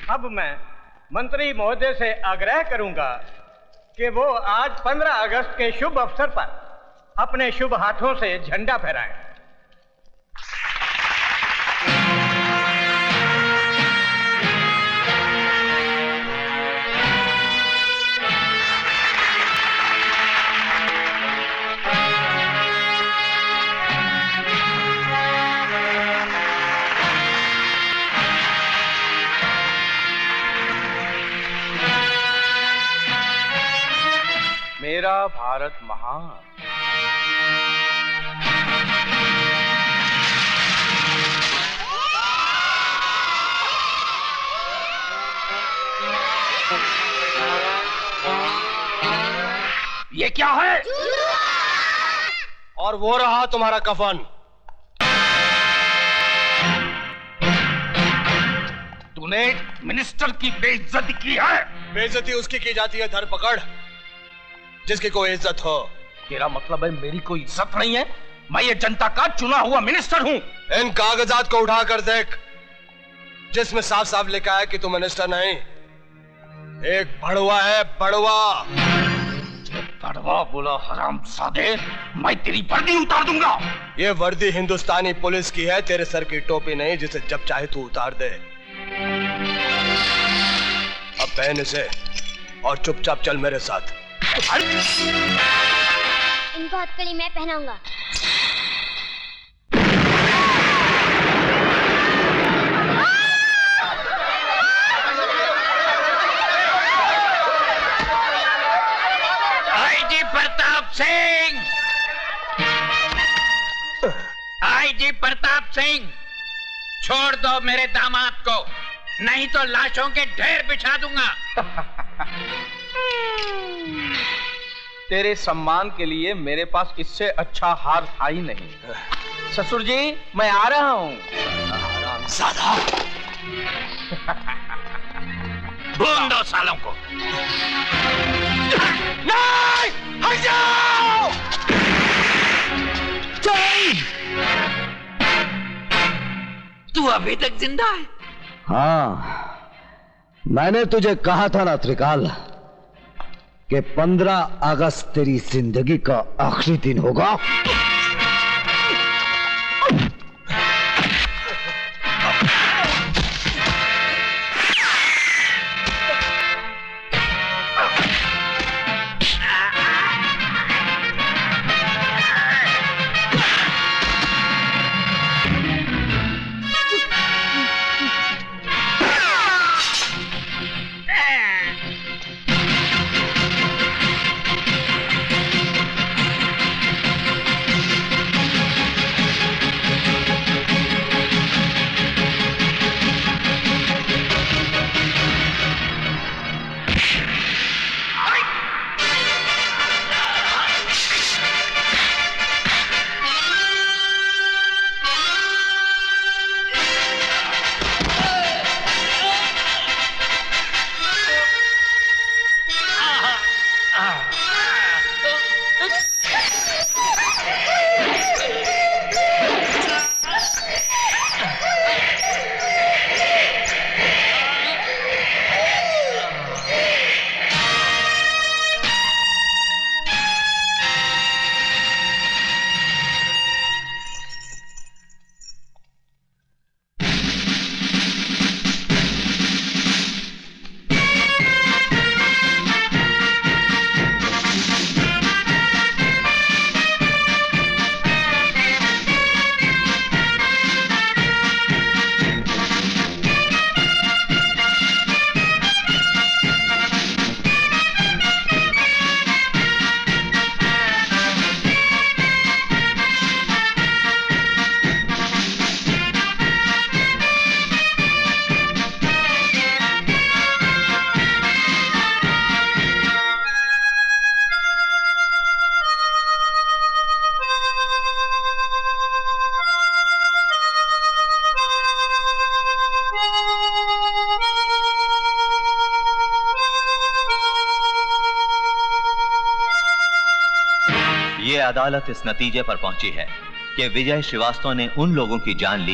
अब मैं मंत्री महोदय से आग्रह करूंगा कि वो आज 15 अगस्त के शुभ अवसर पर अपने शुभ हाथों से झंडा फहराएं। मेरा भारत महान। ये क्या है? और वो रहा तुम्हारा कफन। तूने मिनिस्टर की बेइज्जती की है। बेइज्जती उसकी की जाती है धरपकड़ जिसकी कोई इज्जत हो। तेरा मतलब है मेरी कोई इज्जत नहीं है? मैं ये जनता का चुना हुआ मिनिस्टर हूँ। इन कागजात को उठा कर देख जिसमें साफ साफ लिखा है कि तू मिनिस्टर नहीं, एक बड़वा है, बड़वा। बड़वा बोला हरामजादे, मैं तेरी वर्दी उतार दूंगा। ये वर्दी हिंदुस्तानी पुलिस की है, तेरे सर की टोपी नहीं जिसे जब चाहे तू उतार दे। अब पहन इसे और चुपचाप चल मेरे साथ। इनको हथकड़ी मैं पहनाऊंगा। प्रताप सिंह, छोड़ दो मेरे दामाद को, नहीं तो लाशों के ढेर बिछा दूंगा। तेरे सम्मान के लिए मेरे पास इससे अच्छा हार था ही नहीं। ससुर जी, मैं आ रहा हूँ। भून दो सालों को। नहीं, हट जाओ! तू अभी तक जिंदा है? हाँ, मैंने तुझे कहा था ना त्रिकाल कि 15 अगस्त तेरी जिंदगी का आखिरी दिन होगा। ये अदालत इस नतीजे पर पहुंची है कि विजय श्रीवास्तव ने उन लोगों की जान ली